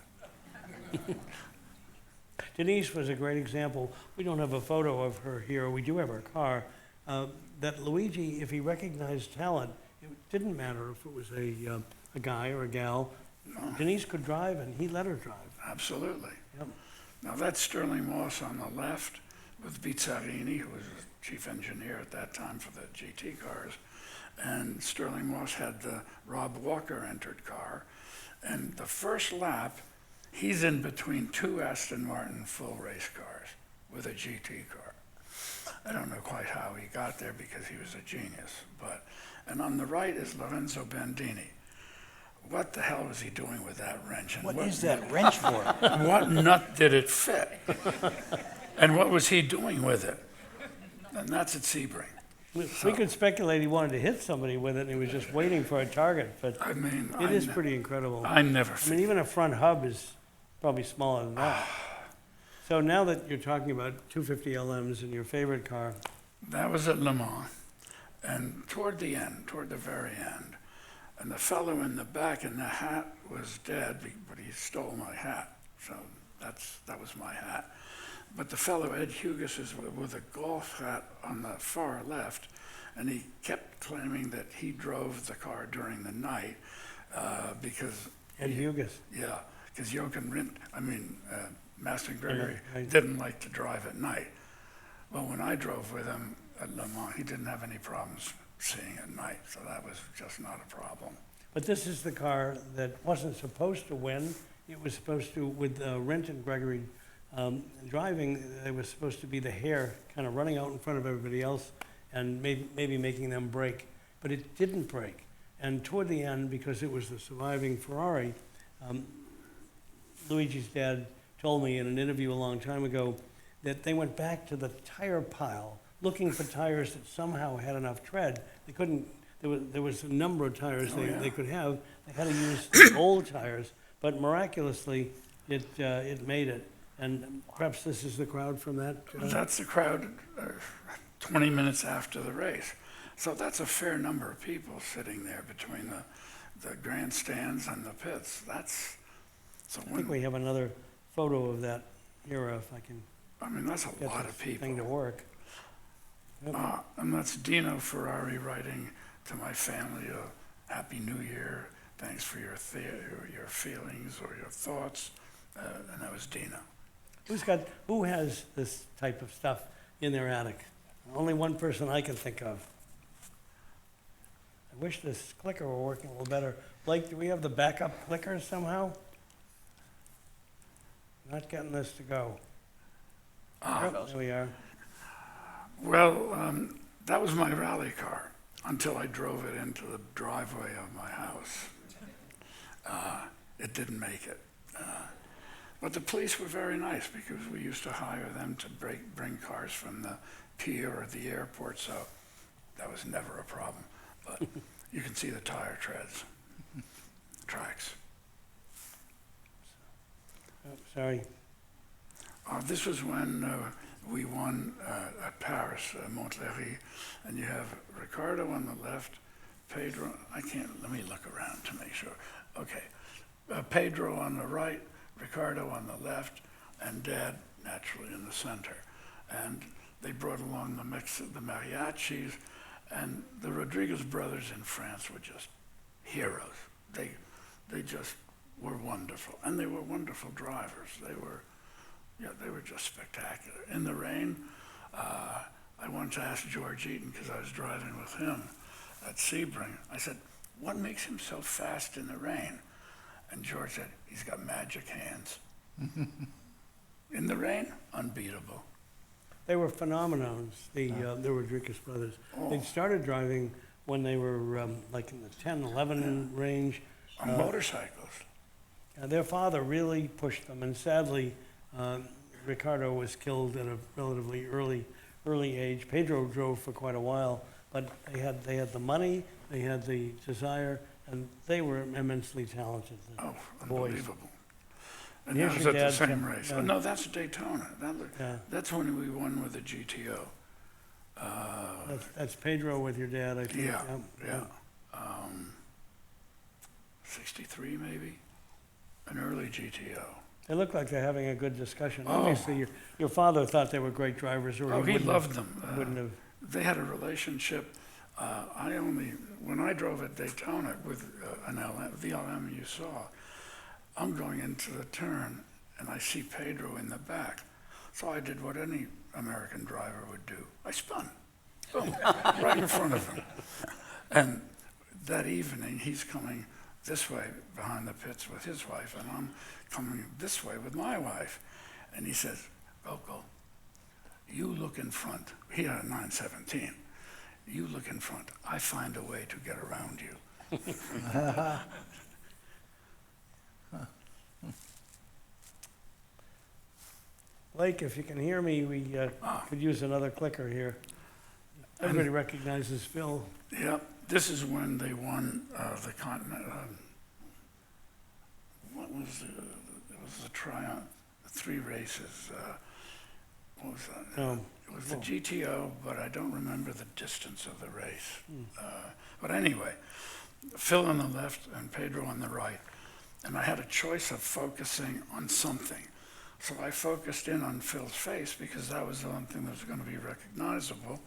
Denise was a great example. We don't have a photo of her here. We do have her car. That Luigi, if he recognized talent, it didn't matter if it was a guy or a gal. No. Denise could drive, and he let her drive. Absolutely. Yep. Now, that's Sterling Moss on the left with Bizzarini, who was the chief engineer at that time for the GT cars. And Sterling Moss had the Rob Walker entered car. And the first lap, he's in between 2 Aston Martin full race cars with a GT car. I don't know quite how he got there because he was a genius. And on the right is Lorenzo Bandini. What the hell was he doing with that wrench? And What is that wrench for? What nut did it fit? And what was he doing with it? And that's at Sebring. We could speculate he wanted to hit somebody with it, and he was just waiting for a target, but I mean, it is pretty incredible. I never I mean, even a front hub is probably smaller than that. So now that you're talking about 250 LMs and your favorite car, That was at Le Mans. And toward the very end, and the fellow in the back in the hat was dead, but he stole my hat. So that was my hat. But the fellow, Ed Hughes, is with a golf hat on the far left, and he kept claiming that he drove the car during the night because... Ed Hughes. Yeah, because Master Gregory Right. didn't like to drive at night. Well, when I drove with him at Le Mans, he didn't have any problems seeing at night, so that was just not a problem. But this is the car that wasn't supposed to win. It was supposed to, with Rent and Gregory driving, it was supposed to be the hare kind of running out in front of everybody else and maybe making them brake. But it didn't brake. And toward the end, because it was the surviving Ferrari, Luigi's dad told me in an interview a long time ago that they went back to the tire pile looking for tires that somehow had enough tread. They couldn't, there was a number of tires they could have. They had to use the old tires, but miraculously it made it. And perhaps this is the crowd from that? That's the crowd 20 minutes after the race. So that's a fair number of people sitting there between the grandstands and the pits. So I think we have another photo of that era, if I can I mean, that's a get lot this of people. thing to work. And that's Dino Ferrari writing to my family, Happy New Year, thanks for your feelings or your thoughts, and that was Dino. Who has this type of stuff in their attic? Only one person I can think of. I wish this clicker were working a little better. Blake, do we have the backup clicker somehow? Not getting this to go. Oh, there we are. Well, that was my rally car until I drove it into the driveway of my house. It didn't make it. But the police were very nice because we used to hire them to bring cars from the pier or the airport, so that was never a problem. But you can see the tire treads, tracks. Oh, sorry. This was when we won at Paris, Montlhéry, and you have Ricardo on the left, Pedro, let me look around to make sure. Okay, Pedro on the right, Ricardo on the left, and Dad naturally in the center. And they brought along the mix of the mariachis, and the Rodriguez brothers in France were just heroes. They just were wonderful, and they were wonderful drivers. They were just spectacular. In the rain, I once asked George Eaton, because I was driving with him at Sebring, I said, what makes him so fast in the rain? And George said, he's got magic hands. In the rain, unbeatable. They were phenomenons, the Rodriguez brothers. They started driving when they were like in the 10, 11 range. On motorcycles. Their father really pushed them, and sadly, Ricardo was killed at a relatively early age. Pedro drove for quite a while, but they had the money, they had the desire, and they were immensely talented. Oh, boys. unbelievable. And Here's that was your at the dad, same race. yeah. Oh, no, that's Daytona. Yeah. That's when we won with the GTO. That's Pedro with your dad, I think. Yeah. 63 maybe, an early GTO. They look like they're having a good discussion. Oh. Obviously, your father thought they were great drivers, or He wouldn't loved them. wouldn't have. They had a relationship. When I drove at Daytona with an VLM you saw, I'm going into the turn and I see Pedro in the back. So I did what any American driver would do. I spun, boom, right in front of him. And that evening, he's coming this way behind the pits with his wife, and I'm coming this way with my wife. And he says, Coco, you look in front. He had a 917. You look in front. I find a way to get around you. Blake, if you can hear me, we could use another clicker here. Everybody recognizes Phil. Yeah, this is when they won the continent. What was it was the Triumph, 3 races. What was that? It was the GTO, but I don't remember the distance of the race. But anyway, Phil on the left and Pedro on the right. And I had a choice of focusing on something. So I focused in on Phil's face because that was the one thing that was going to be recognizable,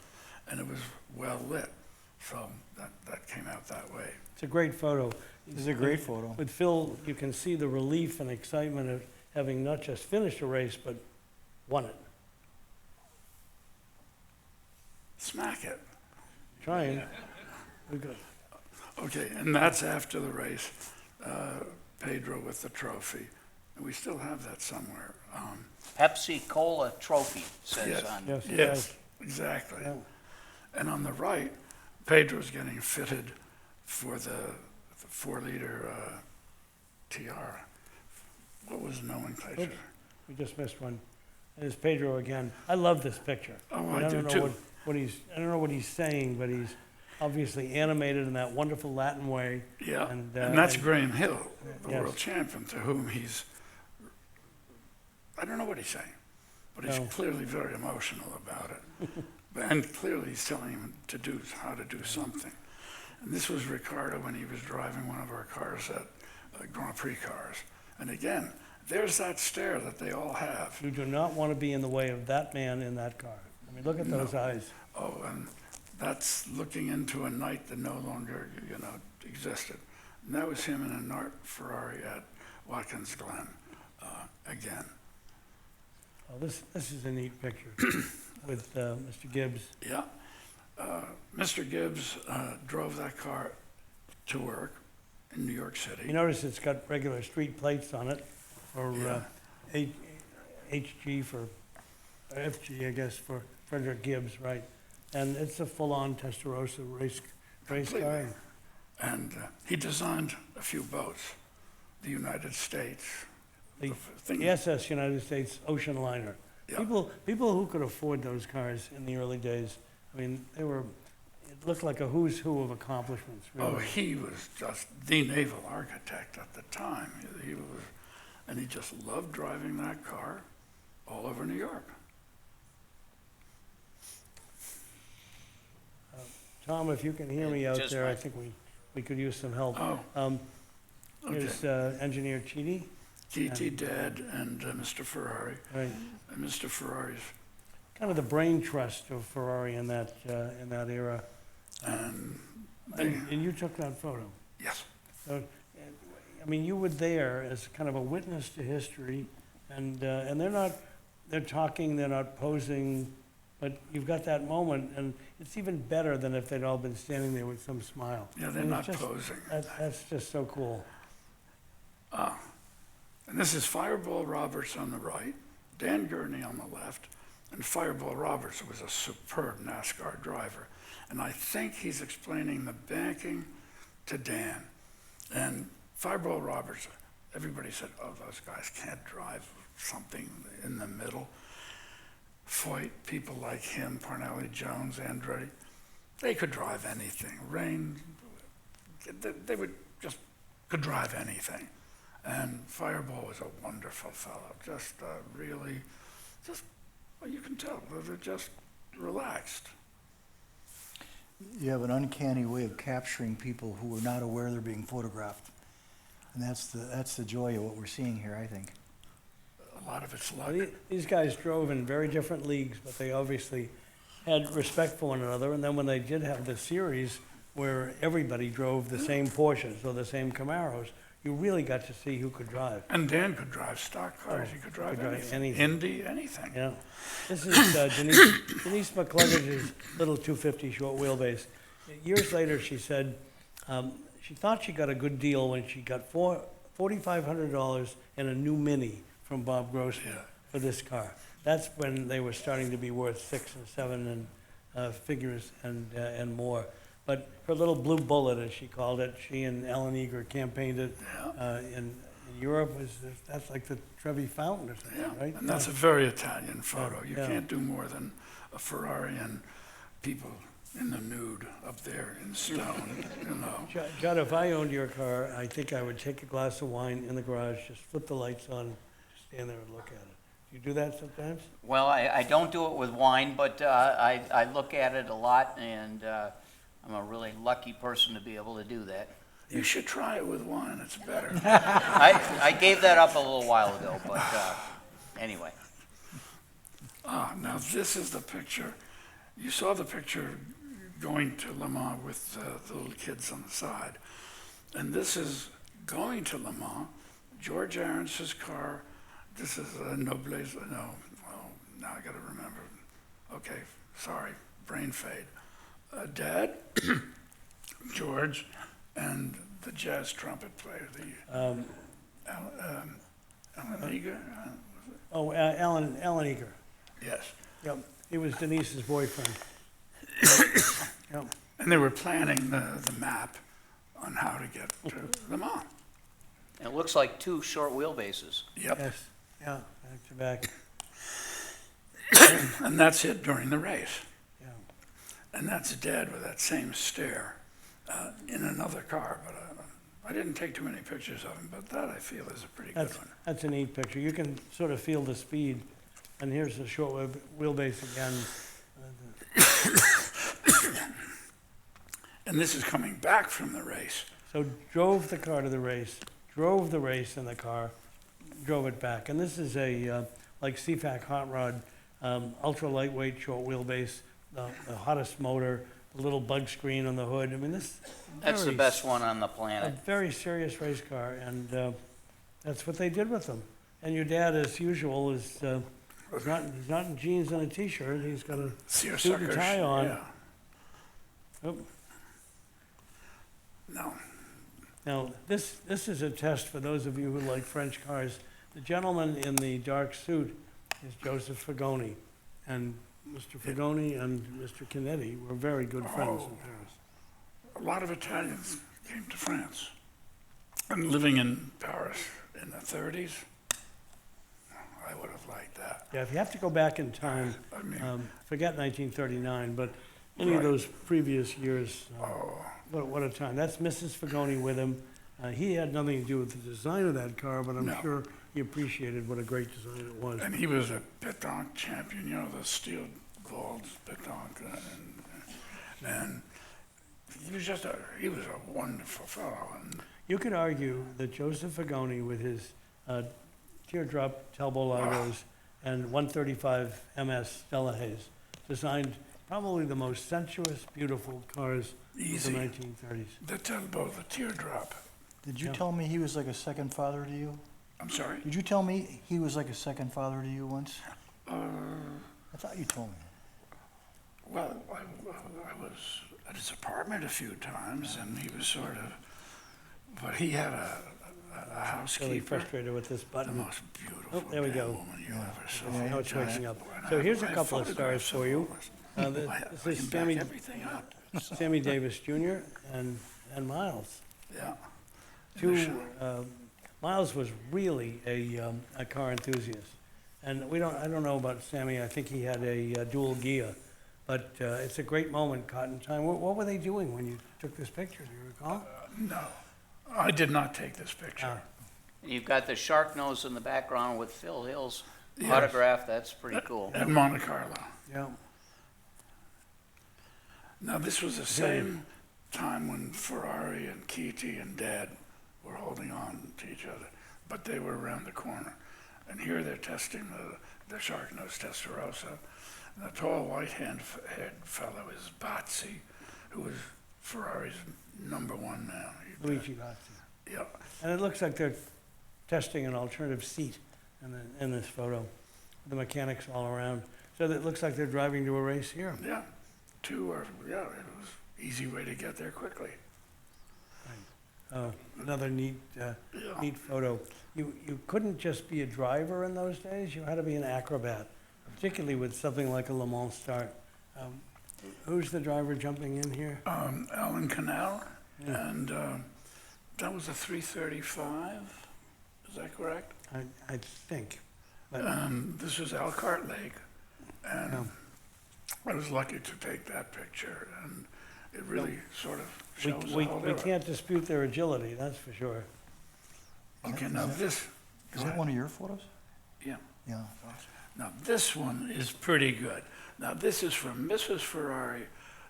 and it was well lit. So that came out that way. It's a great photo. This is a great photo. With Phil, you can see the relief and excitement of having not just finished a race, but won it. Smack it. Trying. We're good. Okay, and that's after the race, Pedro with the trophy. And we still have that somewhere. Pepsi Cola trophy says Yes. on. Yes, Yes, exactly. Yeah. And on the right, Pedro's getting fitted for the 4-liter TR. What was the nomenclature? Oops. We just missed one. There's Pedro again. I love this picture. Oh, I I do don't know too. I don't know what he's saying, but he's obviously animated in that wonderful Latin way. Yeah, And, and that's and- Graham Hill, the Yes. world champion, to whom I don't know what he's saying, but he's No. clearly very emotional about it. And clearly he's telling him how to do something. And this was Ricardo when he was driving one of our cars at Grand Prix cars. And again, there's that stare that they all have. You do not want to be in the way of that man in that car. I mean, look at those eyes. Oh, and that's looking into a night that no longer, existed. And that was him in an art Ferrari at Watkins Glen, again. Oh, this is a neat picture with Mr. Gibbs. Yeah. Mr. Gibbs drove that car to work in New York City. You notice it's got regular street plates on it, or Yeah. HG for, or FG, I guess, for Frederick Gibbs, right? And it's a full-on Testarossa race car. Completely. And he designed a few boats, the United States. The thing- the SS United States Ocean Liner. Yeah. People who could afford those cars in the early days, I mean, it looked like a who's who of accomplishments, Oh, really. he was just the naval architect at the time. And he just loved driving that car all over New York. Tom, if you can hear me out Just there, I fine. think we could use some help. Oh, Here's Engineer Chinetti, T.T. Dad and Mr. Ferrari. right? And Mr. Ferrari's, Kind of the brain trust of Ferrari in that era. and they, And you took that photo. yes, So, I mean, you were there as kind of a witness to history, and they're talking, they're not posing, but you've got that moment, and it's even better than if they'd all been standing there with some smile. yeah, they're And not it's just- posing. That's just so cool. And this is Fireball Roberts on the right, Dan Gurney on the left, and Fireball Roberts was a superb NASCAR driver. And I think he's explaining the banking to Dan. And Fireball Roberts, everybody said, oh, those guys can't drive something in the middle. Foyt, people like him, Parnelli Jones, Andretti, they could drive anything. Rain, they could drive anything. And Fireball was a wonderful fellow, just really, well, you can tell, they're just relaxed. You have an uncanny way of capturing people who are not aware they're being photographed. And that's the joy of what we're seeing here, I think. A lot of it's luck. Well, these guys drove in very different leagues, but they obviously had respect for one another. And then when they did have the series where everybody drove the same Porsches or the same Camaros, you really got to see who could drive. And Dan could drive stock cars, he could drive anything. Indy, anything. Yeah. This is Denise McCluggage's little 250 short wheelbase. Years later, she said she thought she got a good deal when she got $4,500 and a new Mini from Bob Grossman for this car. That's when they were starting to be worth 6 and 7 and figures and more. But her little blue bullet, as she called it, she and Alan Eager campaigned it in Europe. That's like the Trevi Fountain or something, Yeah, right? and that's a very Italian photo. You Yeah. can't do more than a Ferrari and people in the nude up there in stone, Judd, if I owned your car, I think I would take a glass of wine in the garage, just flip the lights on, just stand there and look at it. Do you do that sometimes? Well, I don't do it with wine, but I look at it a lot, and I'm a really lucky person to be able to do that. You should try it with wine, it's better. I gave that up a little while ago, but anyway. Now this is the picture. You saw the picture going to Le Mans with the little kids on the side. And this is going to Le Mans, George Aarons's car. This is a Noblesse, no, well, now I gotta remember. Okay, sorry, brain fade. Dad, George, and the jazz trumpet player, the Alan Eager? Alan Eager. Yes. Yep, he was Denise's boyfriend. Yep. And they were planning the map on how to get to Le Mans. And it looks like 2 short wheelbases. Yep. Yes, yeah, back to back. And that's it during the race. Yeah. And that's Dad with that same stare in another car, but I didn't take too many pictures of him, but that I feel is a pretty good one. That's a neat picture. You can sort of feel the speed. And here's the short wheelbase again. And this is coming back from the race. So drove the car to the race, drove the race in the car, drove it back. And this is a, like CFAC hot rod, ultra lightweight, short wheelbase, the hottest motor, the little bug screen on the hood. I mean, That's the very best one on the a planet. very serious race car, and that's what they did with them. And your dad, as usual, is he's not in jeans and a t-shirt. He's got a suit and Seersuckers, tie on. yeah. Oh, No, now, this is a test for those of you who like French cars. The gentleman in the dark suit is Joseph Fagoni, and Mr. Fagoni and Mr. Chinetti were very good friends in Paris. a lot of Italians came to France. And living in Paris in the 30s, I would have liked that. Yeah, if you have to go back in time, I mean, forget 1939, but any of Right. those previous years, oh, what a time. That's Mrs. Fagoni with him. He had nothing to do with the design of that car, but I'm No. sure he appreciated what a great design it was. and he was a pétanque champion, you know, the steel balls pétanque. And he was a wonderful fellow. And You could argue that Joseph Fagoni, with his teardrop Talbot Lagos and 135 MS Delahaye's, designed probably the most sensuous, beautiful cars Easy. of the 1930s. the tugboat, the teardrop. Did you Yeah. tell me he was like a second father to you? I'm sorry? Did you tell me he was like a second father to you once? Uh, I thought you told me. Well, I was at his apartment a few times, and he was sort of, but he had a Really housekeeper, frustrated with this the button. most beautiful Oh, there we damn go. woman you ever saw. Now it's waking up. And So I- here's I a have couple of photographs stars for you. all this. This I is can back Sammy, everything up. Sammy Davis Jr. and Miles. Yeah. Miles was really a car enthusiast. And I don't know about Sammy, I think he had a dual gear. But it's a great moment caught in time. What were they doing when you took this picture, do you recall? No, I did not take this picture. Ah. And you've got the shark nose in the background with Phil Hill's Yes. autograph. That's pretty cool. At Monte Carlo. Yeah. Now, this was the same time when Ferrari and Chinetti and Dad were holding on to each other, but they were around the corner. And here they're testing the shark-nosed Testarossa. And the tall white-haired fellow is Bazzi, who was Ferrari's #1 now. Luigi Chinetti. Yeah, And it looks like they're testing an alternative seat in this photo. The mechanics all around. So it looks like they're driving to a race here. yeah. It was easy way to get there quickly. Another neat photo. You couldn't just be a driver in those days. You had to be an acrobat, particularly with something like a Le Mans start. Who's the driver jumping in here? Alan Canal, Yeah. and that was a 335, is that correct? I think. But This was Elkhart Lake, and Yeah. I was lucky to take that picture, and it really sort of shows we the whole we era. can't dispute their agility, that's for sure. Okay, now this, Is that one of your photos? yeah, Yeah. now this one is pretty good. Now this is from Mrs. Ferrari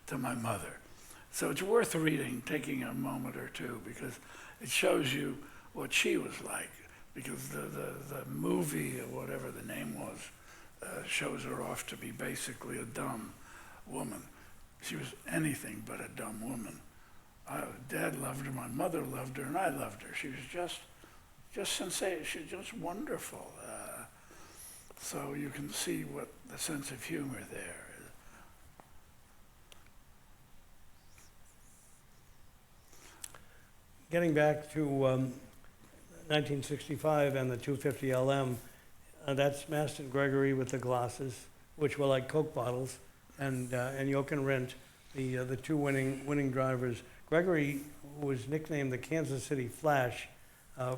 to my mother. So it's worth reading, taking a moment or two, because it shows you what she was like. Because the movie, or whatever the name was, shows her off to be basically a dumb woman. She was anything but a dumb woman. Dad loved her, my mother loved her, and I loved her. She was just sensational. She was just wonderful. So you can see what the sense of humor there is. Getting back to 1965 and the 250 LM, that's Maston Gregory with the glosses, which were like Coke bottles, and Jochen Rindt, the two winning drivers. Gregory, who was nicknamed the Kansas City Flash,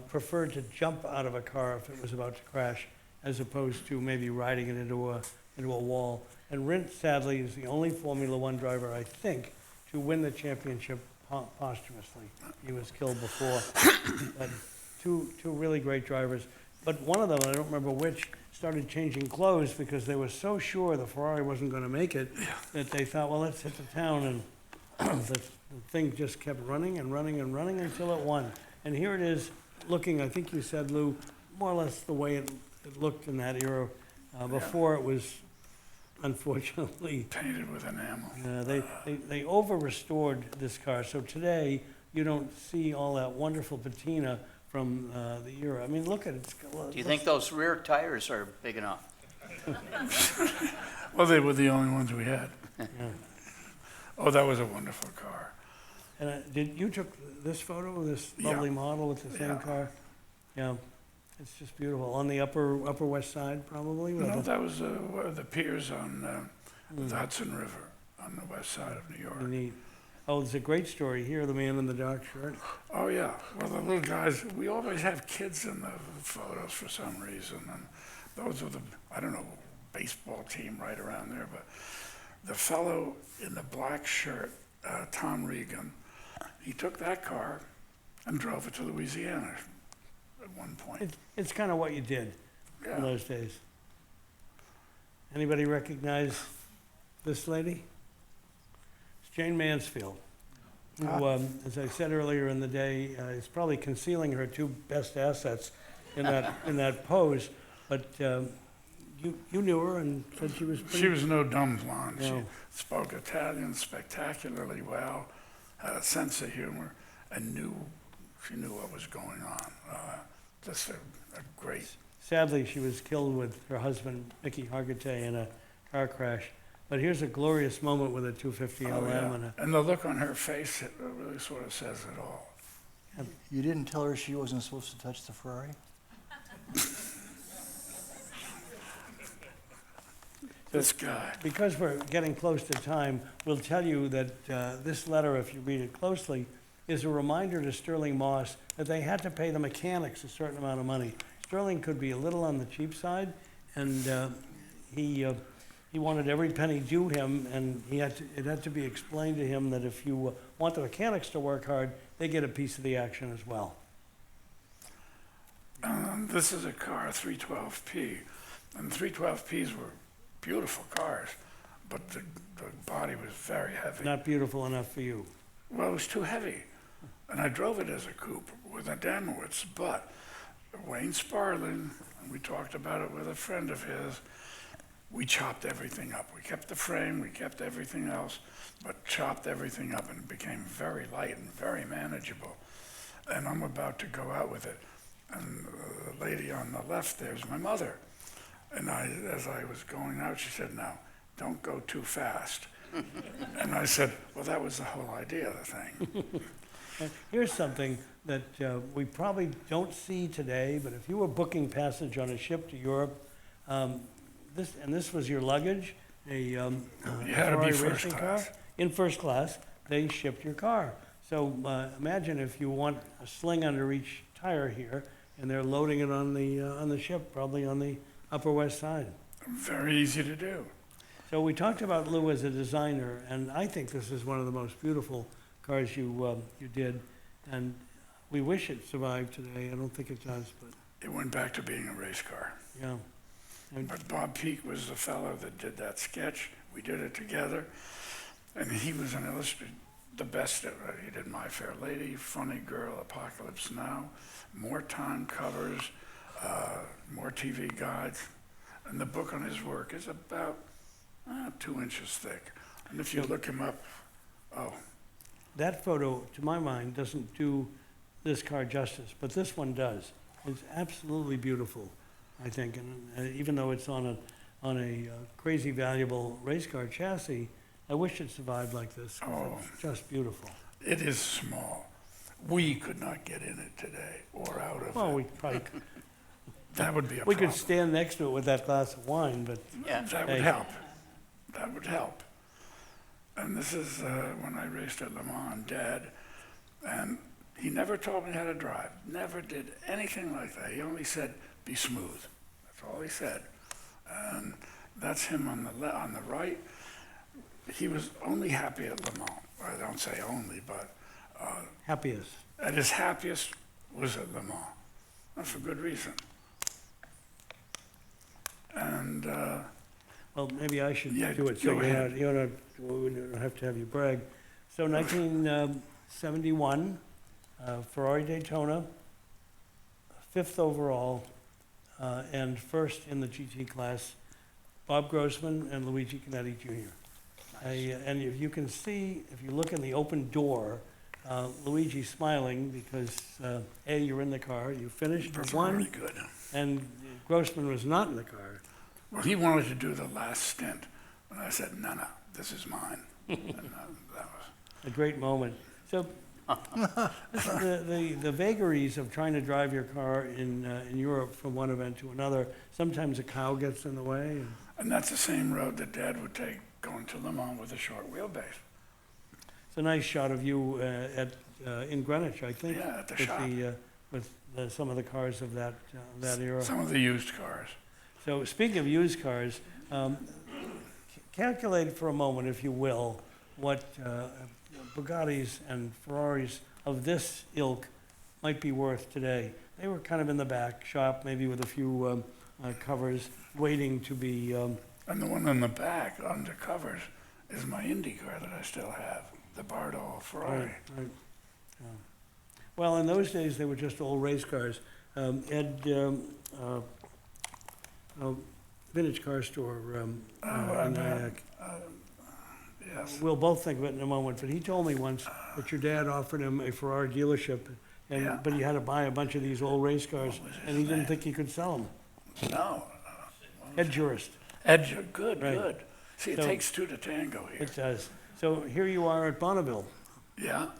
preferred to jump out of a car if it was about to crash, as opposed to maybe riding it into a wall. And Rindt, sadly, is the only Formula One driver, I think, to win the championship posthumously. He was killed before. But two really great drivers. But one of them, I don't remember which, started changing clothes because they were so sure the Ferrari wasn't going to make it that they thought, well, let's hit the town. And the thing just kept running and running and running until it won. And here it is looking, I think you said, Lou, more or less the way it looked in that era. Before it was, unfortunately, Painted with enamel. they over-restored this car, so today you don't see all that wonderful patina from the era. I mean, look at it. Do you think those rear tires are big enough? Well, they were the only ones we had. Yeah. Oh, that was a wonderful car. And you took this photo of this Yeah. lovely model with the same Yeah. car? Yeah, it's just beautiful. On the upper west side, probably? No, that was the piers on the Hudson River on the west side of New York. Neat. Oh, there's a great story here, the man in the dark shirt. Oh, yeah. Well, the little guys, we always have kids in the photos for some reason. And those are the, I don't know, baseball team right around there. But the fellow in the black shirt, Tom Regan, he took that car and drove it to Louisiana at one point. It's kind of what you did Yeah. in those days. Anybody recognize this lady? It's Jane Mansfield, who, as I said earlier in the day, is probably concealing her two best assets in that pose. But you knew her and said she was pretty. She was no dumb blonde. No. She spoke Italian spectacularly well, had a sense of humor, and she knew what was going on. Just a great. Sadly, she was killed with her husband, Mickey Hargitay, in a car crash. But here's a glorious moment with a 250 Oh, LM. yeah. And the look on her face, it really sort of says it all. You didn't tell her she wasn't supposed to touch the Ferrari? This guy. Because we're getting close to time, we'll tell you that this letter, if you read it closely, is a reminder to Sterling Moss that they had to pay the mechanics a certain amount of money. Sterling could be a little on the cheap side, and he wanted every penny due him, and it had to be explained to him that if you want the mechanics to work hard, they get a piece of the action as well. This is a car, 312P, and 312Ps were beautiful cars, but the body was very heavy. Not beautiful enough for you. Well, it was too heavy, and I drove it as a coupe with a Damowitz, but Wayne Sparlin, and we talked about it with a friend of his, we chopped everything up. We kept the frame, we kept everything else, but chopped everything up, and it became very light and very manageable. And I'm about to go out with it, and the lady on the left there's my mother. And as I was going out, she said, "Now, don't go too fast." And I said, well, that was the whole idea of the thing. Here's something that we probably don't see today, but if you were booking passage on a ship to Europe, this was your luggage, a had to be Ferrari first racing class. car, in first class, they shipped your car. So imagine if you want a sling under each tire here, and they're loading it on the ship, probably on the Upper West Side. Very easy to do. So we talked about Lou as a designer, and I think this is one of the most beautiful cars you did, and we wish it survived today. I don't think it does, but It went back to being a race car. yeah. And But Bob Peake was the fellow that did that sketch. We did it together. And he was an illustrator, the best at it. He did My Fair Lady, Funny Girl, Apocalypse Now, more time covers, more TV guides. And the book on his work is about 2 inches thick. And if you look him up, that photo, to my mind, doesn't do this car justice, but this one does. It's absolutely beautiful, I think, and even though it's on a crazy valuable race car chassis, I wish it survived like this. 'Cause Oh. It's just beautiful. it is small. We could not get in it today or out of Well, it. we probably could, That would be a we problem. could stand next to it with that glass of wine, but Yeah. That would Hey. help. That would help. And this is when I raced at Le Mans, Dad, and he never told me how to drive, never did anything like that. He only said, be smooth. That's all he said. And that's him on the right. He was only happy at Le Mans. I don't say only, but Happiest. At his happiest was at Le Mans, and for good reason. And Well, maybe I should Yeah, do it, so go we ahead. don't have to have you brag. So 1971, Ferrari Daytona, 5th overall, and first in the GT class, Bob Grossman and Luigi Chinetti Jr. And if you can see, if you look in the open door, Luigi's smiling because, A, you're in the car, you finished, you very won, good. and Grossman was not in the car. Well, he wanted to do the last stint, and I said, no, this is mine. And that was, A great moment. So, the vagaries of trying to drive your car in Europe from one event to another, sometimes a cow gets in the way. and that's the same road that Dad would take going to Le Mans with a short wheelbase. It's a nice shot of you in Greenwich, I think. Yeah, at the with shop. With some of the cars of that era. Some of the used cars. So speaking of used cars, calculate for a moment, if you will, what Bugattis and Ferraris of this ilk might be worth today. They were kind of in the back shop, maybe with a few covers, waiting to be. And the one in the back, under covers, is my Indy car that I still have, the Bardo Ferrari. Right. Well, in those days, they were just old race cars. Ed, vintage car store in Nyack. Yes. We'll both think of it in a moment, but he told me once that your dad offered him a Ferrari dealership, Yeah. but he had to buy a bunch of these old race cars, was his and he didn't name? think he could sell them. No. Ed Jurist, Edge, good, Right. good. See, it So- takes two to tango here. it does. So here you are at Bonneville. Yeah,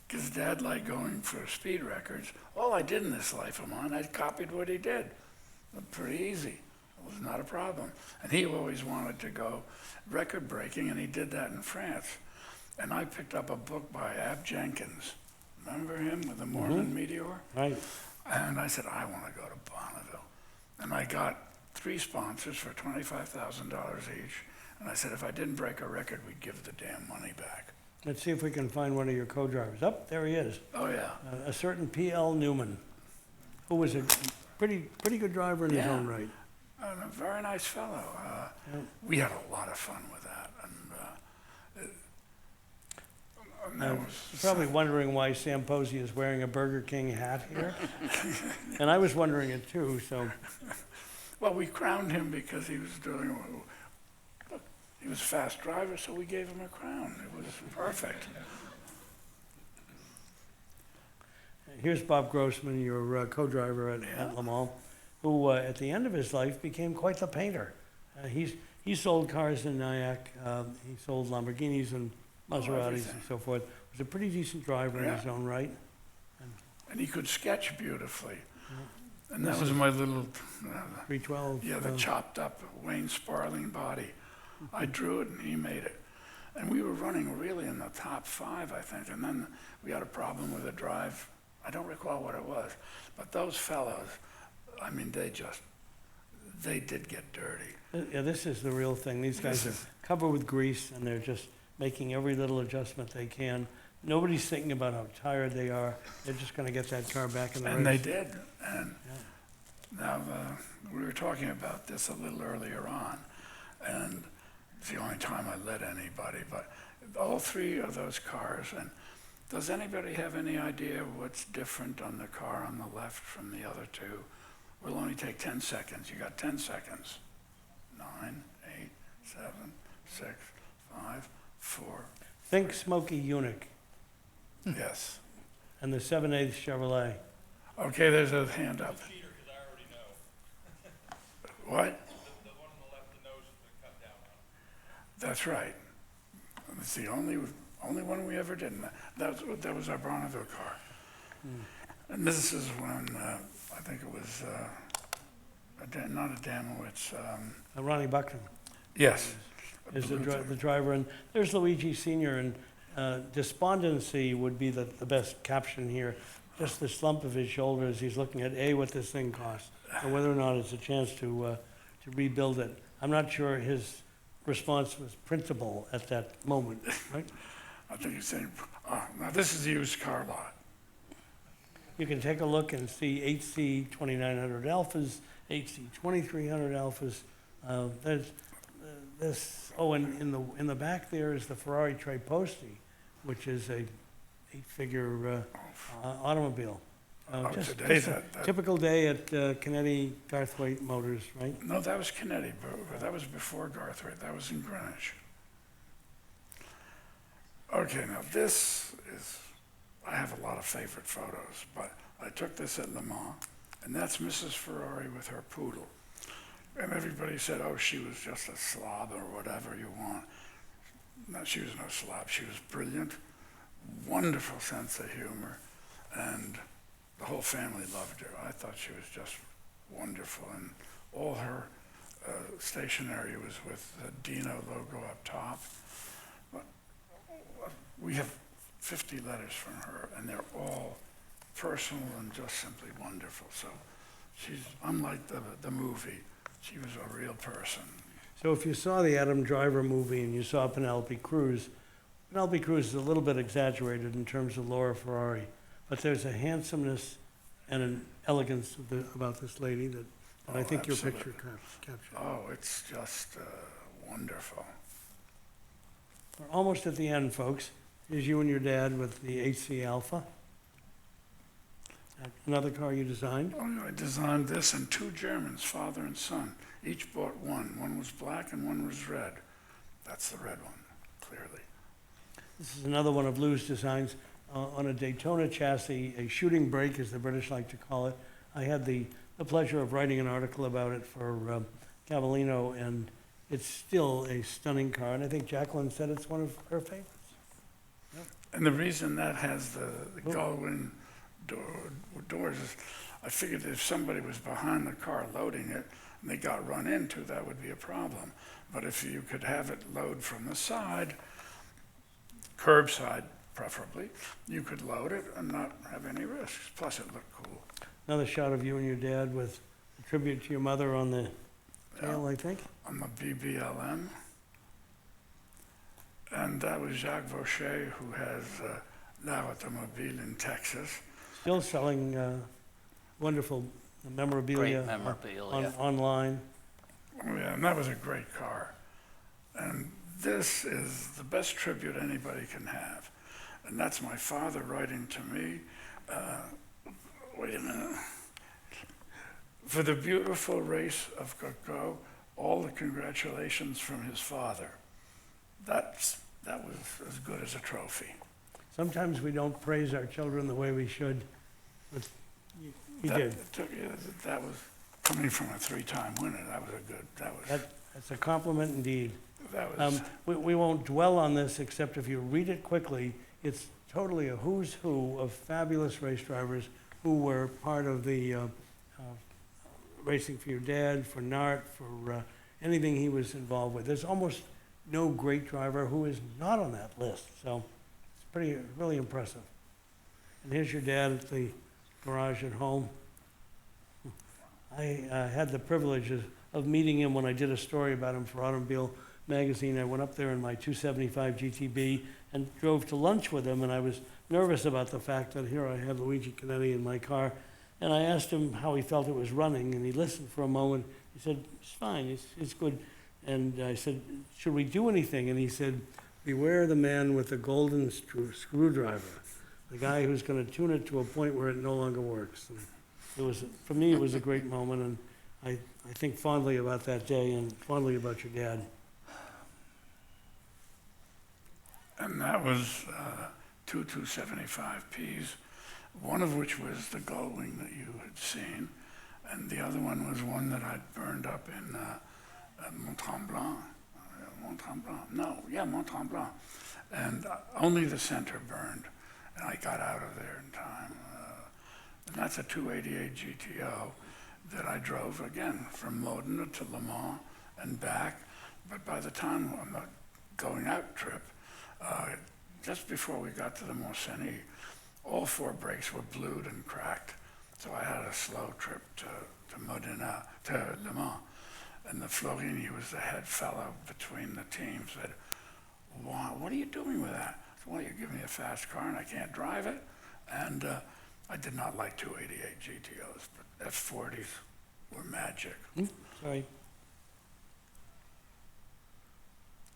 because Dad liked going for speed records. All I did in this life of mine, I copied what he did. Pretty easy. It was not a problem. And he always wanted to go record breaking, and he did that in France. And I picked up a book by Ab Jenkins. Remember him with the Mormon Meteor? Right. And I said, I want to go to Bonneville. And I got 3 sponsors for $25,000 each. And I said, if I didn't break a record, we'd give the damn money back. Let's see if we can find one of your co-drivers. Up, there he is. Oh, yeah. A certain P.L. Newman, who was a pretty good driver in his Yeah. own right. And a very nice fellow. We had a lot of fun with that. And that was You're probably wondering why Sam Posey is wearing a Burger King hat here. And I was wondering it too, so. well, we crowned him because he was doing. He was a fast driver, so we gave him a crown. It was perfect. Here's Bob Grossman, your co-driver at Le Mans, who at the end of his life became quite the painter. He sold cars in Nyack. He sold Lamborghinis and Maseratis and everything. so forth. Was a pretty decent driver in his own right. And he could sketch beautifully. And that was my little, 312. the chopped up Wayne Sparling body. I drew it and he made it. And we were running really in the top 5, I think. And then we had a problem with the drive. I don't recall what it was. But those fellows, I mean, they did get dirty. Yeah, this is the real thing. These guys are covered with grease, and they're just making every little adjustment they can. Nobody's thinking about how tired they are. They're just going to get that car back in the And race. they did. And now we were talking about this a little earlier on, and it's the only time I let anybody, but all 3 of those cars, and does anybody have any idea what's different on the car on the left from the other 2? We'll only take 10 seconds. You got 10 seconds. 9, 8, 7, 6, 5, 4. Think Smoky Eunuch Yes. and the 7/8 Chevrolet. Okay, there's a hand up. Cheater, because I already know. What? The one on the left, the nose has been cut down on. That's right. It's the only one we ever did. And that was our Bonneville car. And this is when I think it was not a Damowitz. Ronnie Buckton Yes. is the driver. And there's Luigi Sr. And despondency would be the best caption here. Just the slump of his shoulders. He's looking at what this thing costs, and whether or not it's a chance to rebuild it. I'm not sure his response was principle at that moment, right? I think he's saying, Now this is the used car lot. You can take a look and see HC 2900 Alphas, HC 2300 Alphas. There's this. Oh, and in the back there is the Ferrari Triposti, which is a 8-figure automobile. Today Just a typical day at Chinetti Garthwaite Motors, right? No, that was Chinetti, but that was before Garthwaite. That was in Greenwich. Okay, now this is, I have a lot of favorite photos, but I took this at Le Mans, and that's Mrs. Ferrari with her poodle. And everybody said, oh, she was just a slob or whatever you want. No, she was no slob. She was brilliant, wonderful sense of humor, and the whole family loved her. I thought she was just wonderful, and all her stationery was with the Dino logo up top. But we have 50 letters from her, and they're all personal and just simply wonderful. So she's unlike the movie. She was a real person. So if you saw the Adam Driver movie and you saw Penelope Cruz is a little bit exaggerated in terms of Laura Ferrari, but there's a handsomeness and an elegance about this lady that I think your absolutely. picture captured. Oh, it's just wonderful. We're almost at the end, folks. Here's you and your dad with the HC Alpha. Another car you designed. Oh, yeah, I designed this, and two Germans, father and son, each bought one. One was black and one was red. That's the red one, clearly. This is another one of Lou's designs on a Daytona chassis, a shooting brake, as the British like to call it. I had the pleasure of writing an article about it for Cavallino, and it's still a stunning car, and I think Jacqueline said it's one of her favorites. And the reason that has the gullwing doors is I figured if somebody was behind the car loading it and they got run into, that would be a problem. But if you could have it load from the side, curbside preferably, you could load it and not have any risks. Plus it looked cool. Another shot of you and your dad with a tribute to your mother on the tail, I think. On the BBLM. And that was Jacques Vaucher, who has l'automobile in Texas. Still selling wonderful memorabilia, Great memorabilia. Online. Oh, yeah, and that was a great car. And this is the best tribute anybody can have. And that's my father writing to me. Wait a minute. For the beautiful race of Coco, all the congratulations from his father. That was as good as a trophy. Sometimes we don't praise our children the way we should, but you did. That was coming from a 3-time winner. That was a good. That's a compliment indeed. That was. We won't dwell on this, except if you read it quickly, it's totally a who's who of fabulous race drivers who were part of the racing for your dad, for Nart, for anything he was involved with. There's almost no great driver who is not on that list. So it's really impressive. And here's your dad at the garage at home. I had the privilege of meeting him when I did a story about him for Automobile Magazine. I went up there in my 275 GTB and drove to lunch with him, and I was nervous about the fact that here I had Luigi Chinetti in my car. And I asked him how he felt it was running, and he listened for a moment. He said, it's fine, it's good. And I said, should we do anything? And he said, beware the man with the golden screwdriver, the guy who's going to tune it to a point where it no longer works. And it was, for me, it was a great moment, and I think fondly about that day and fondly about your dad. And that was two 275Ps, one of which was the gullwing that you had seen, and the other one was one that I'd burned up in Mont-Tremblant. Mont-Tremblant. And only the center burned, and I got out of there in time. And that's a 288 GTO that I drove, again, from Modena to Le Mans and back. But by the time on the going out trip, just before we got to the Mont-Cenis, all 4 brakes were blued and cracked. So I had a slow trip to Modena, to Le Mans. And the Florini, who was the head fellow between the teams, said, wow, what are you doing with that? I well, you give me a fast car and I can't drive it. And I did not like 288 GTOs, but F40s were magic. Sorry.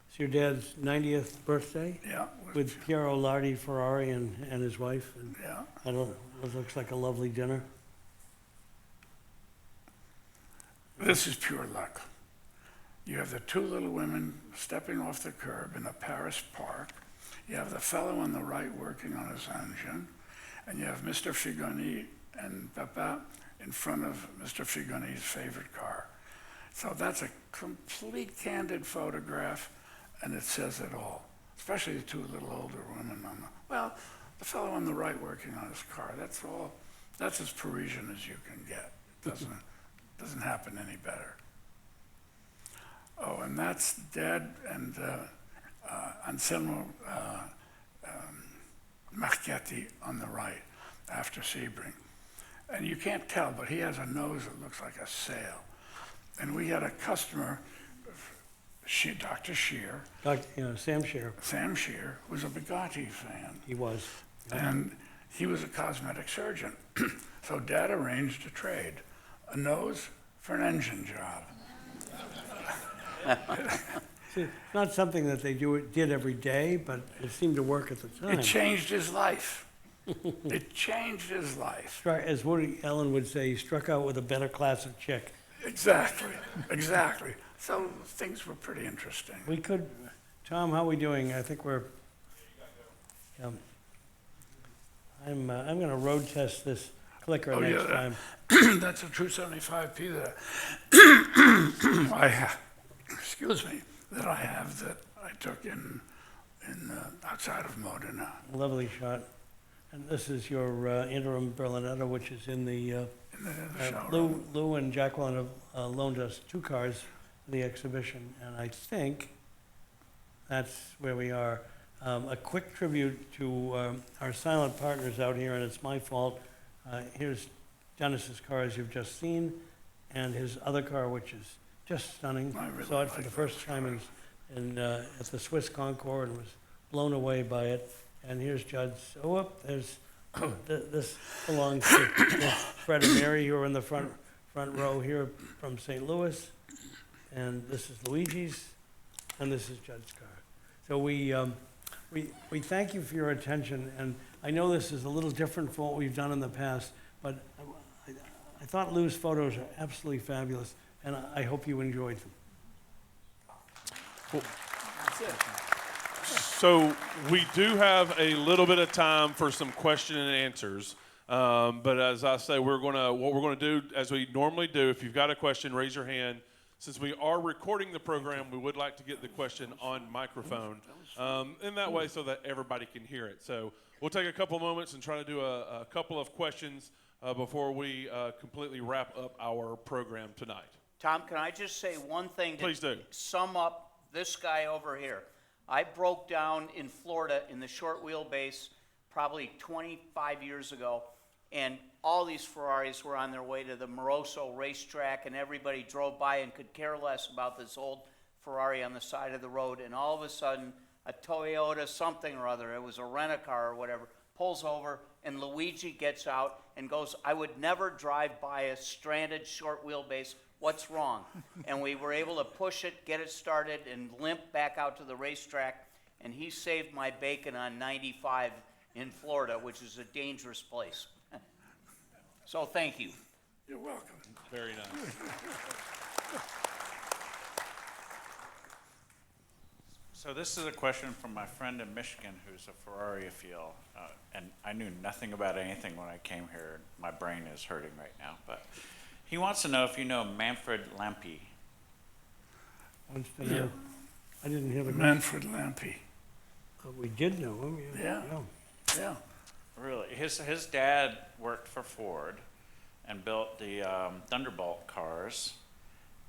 It's your dad's 90th birthday Yeah, with Piero Lardi Ferrari and his wife. And yeah. I don't, it looks like a lovely dinner. This is pure luck. You have the two little women stepping off the curb in a Paris park. You have the fellow on the right working on his engine. And you have Mr. Figoni and Papa in front of Mr. Figoni's favorite car. So that's a complete candid photograph, and it says it all, especially the two little older women on the, well, the fellow on the right working on his car. That's all, that's as Parisian as you can get. Doesn't happen any better. Oh, and that's Dad and Anselmo Marchetti on the right after Sebring. And you can't tell, but he has a nose that looks like a sail. And we had a customer, Dr. Scheer, Sam Scheer, Sam Scheer, was a Bugatti fan. he was. And he was a cosmetic surgeon. So Dad arranged a trade, a nose for an engine job. See, it's not something that they did every day, but it seemed to work at the time. It changed his life. It changed his life. As Woody Allen would say, he struck out with a better class of chick. Exactly, exactly. So things were pretty interesting. We could, Tom, how are we doing? I think we're, I'm going to road test this clicker Oh, next yeah, time. That's a true 75P that I have, excuse me, that I have that I took in outside of Modena. Lovely shot. And this is your interim Berlinetta, which is in the, In the showroom. Lou and Jacqueline have loaned us 2 cars for the exhibition, and I think that's where we are. A quick tribute to our silent partners out here, and it's my fault. Here's Dennis's car, as you've just seen, and his other car, which is just stunning. I really Saw it for like the first time at the Swiss Concours and was blown away by it. And here's Judd's. Oh, whoop, there's this belongs to Fred and Mary, who are in the front row here from St. Louis, and this is Luigi's, and this is Judd's car. So we thank you for your attention, and I know this is a little different from what we've done in the past, but I thought Lou's photos are absolutely fabulous, and I hope you enjoyed them. So we do have a little bit of time for some question and answers. But as I say, what we're gonna do, as we normally do, if you've got a question, raise your hand. Since we are recording the program, we would like to get the question on microphone, in that way so that everybody can hear it. So we'll take a couple moments and try to do a couple of questions before we completely wrap up our program tonight. Tom, can I just say one thing Please do. to sum up this guy over here? I broke down in Florida in the short wheelbase probably 25 years ago, and all these Ferraris were on their way to the Moroso racetrack, and everybody drove by and could care less about this old Ferrari on the side of the road, and all of a sudden, a Toyota something or other, it was a rent-a-car or whatever, pulls over, and Luigi gets out and goes, "I would never drive by a stranded short wheelbase. What's wrong?" And we were able to push it, get it started, and limp back out to the racetrack. And he saved my bacon on 95 in Florida, which is a dangerous place. So thank you. You're welcome. Very nice. So this is a question from my friend in Michigan who's a Ferrari-ophile, and I knew nothing about anything when I came here. My brain is hurting right now, but he wants to know if you know Manfred Lampe. Wants to know. I didn't hear the Manfred Lampe. We did know him. Yeah. Yeah. Really, his dad worked for Ford and built the Thunderbolt cars,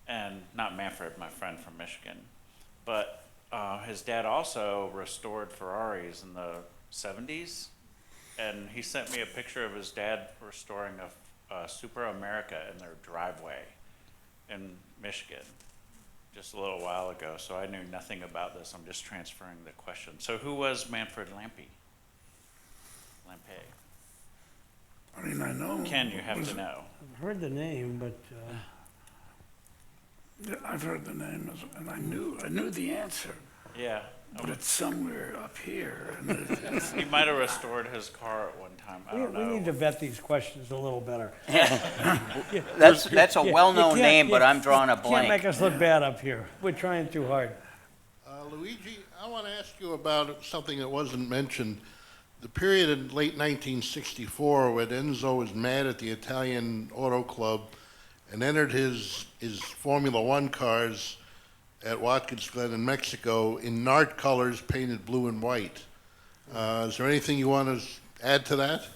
and not Manfred, my friend from Michigan, but his dad also restored Ferraris in the 70s, and he sent me a picture of his dad restoring a Super America in their driveway in Michigan. just a little while ago, so I knew nothing about this. I'm just transferring the question. So who was Manfred Lampe? I mean, I know. Ken, you have to know. I've heard the name, but Yeah, I've heard the name, and I knew the answer, Yeah. but it's somewhere up here. And it's, He might have restored his car at one time. I don't we know. need to vet these questions a little better. That's a well-known You can't- name, but you I'm drawing a Can't make blank. us look bad up here. We're trying too hard. Luigi, I want to ask you about something that wasn't mentioned. The period in late 1964 when Enzo was mad at the Italian Auto Club and entered his Formula One cars at Watkins Glen in Mexico in Nart colors painted blue and white. Is there anything you want to add to that?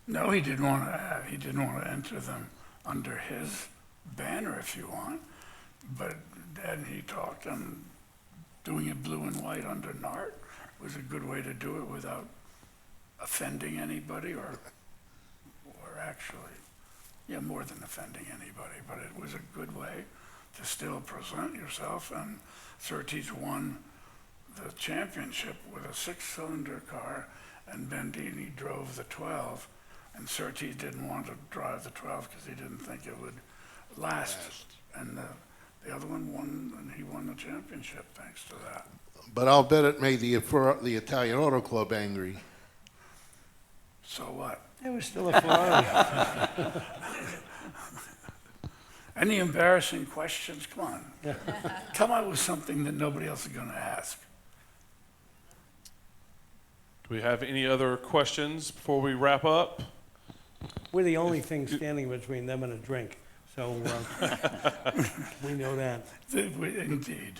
no, he didn't want to enter them under his banner, if you want. But then he talked, and doing it blue and white under Nart was a good way to do it without offending anybody or actually, yeah, more than offending anybody, but it was a good way to still present yourself. And Surtees won the championship with a 6-cylinder car, and Bandini drove the 12, and Surtees didn't want to drive the 12 because he didn't think it would last. And the other one won, and he won the championship thanks to that. But I'll bet it made the Italian Auto Club angry. So what? It was still a Ferrari. Any embarrassing questions? Come on. Come up with something that nobody else is going to ask. Do we have any other questions before we wrap up? We're the only thing standing between them and a drink, so we know that. Indeed.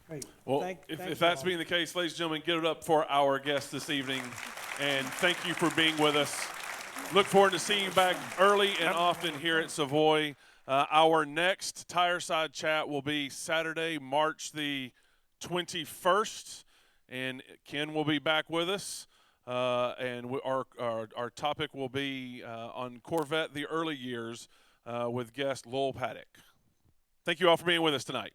Great. Well, Thank if you that's all. being the case, ladies and gentlemen, give it up for our guest this evening. And thank you for being with us. Look forward to seeing you back early and often here at Savoy. Our next Tireside Chat will be Saturday, March the 21st. And Ken will be back with us. And our topic will be on Corvette, the early years, with guest Lowell Paddock. Thank you all for being with us tonight.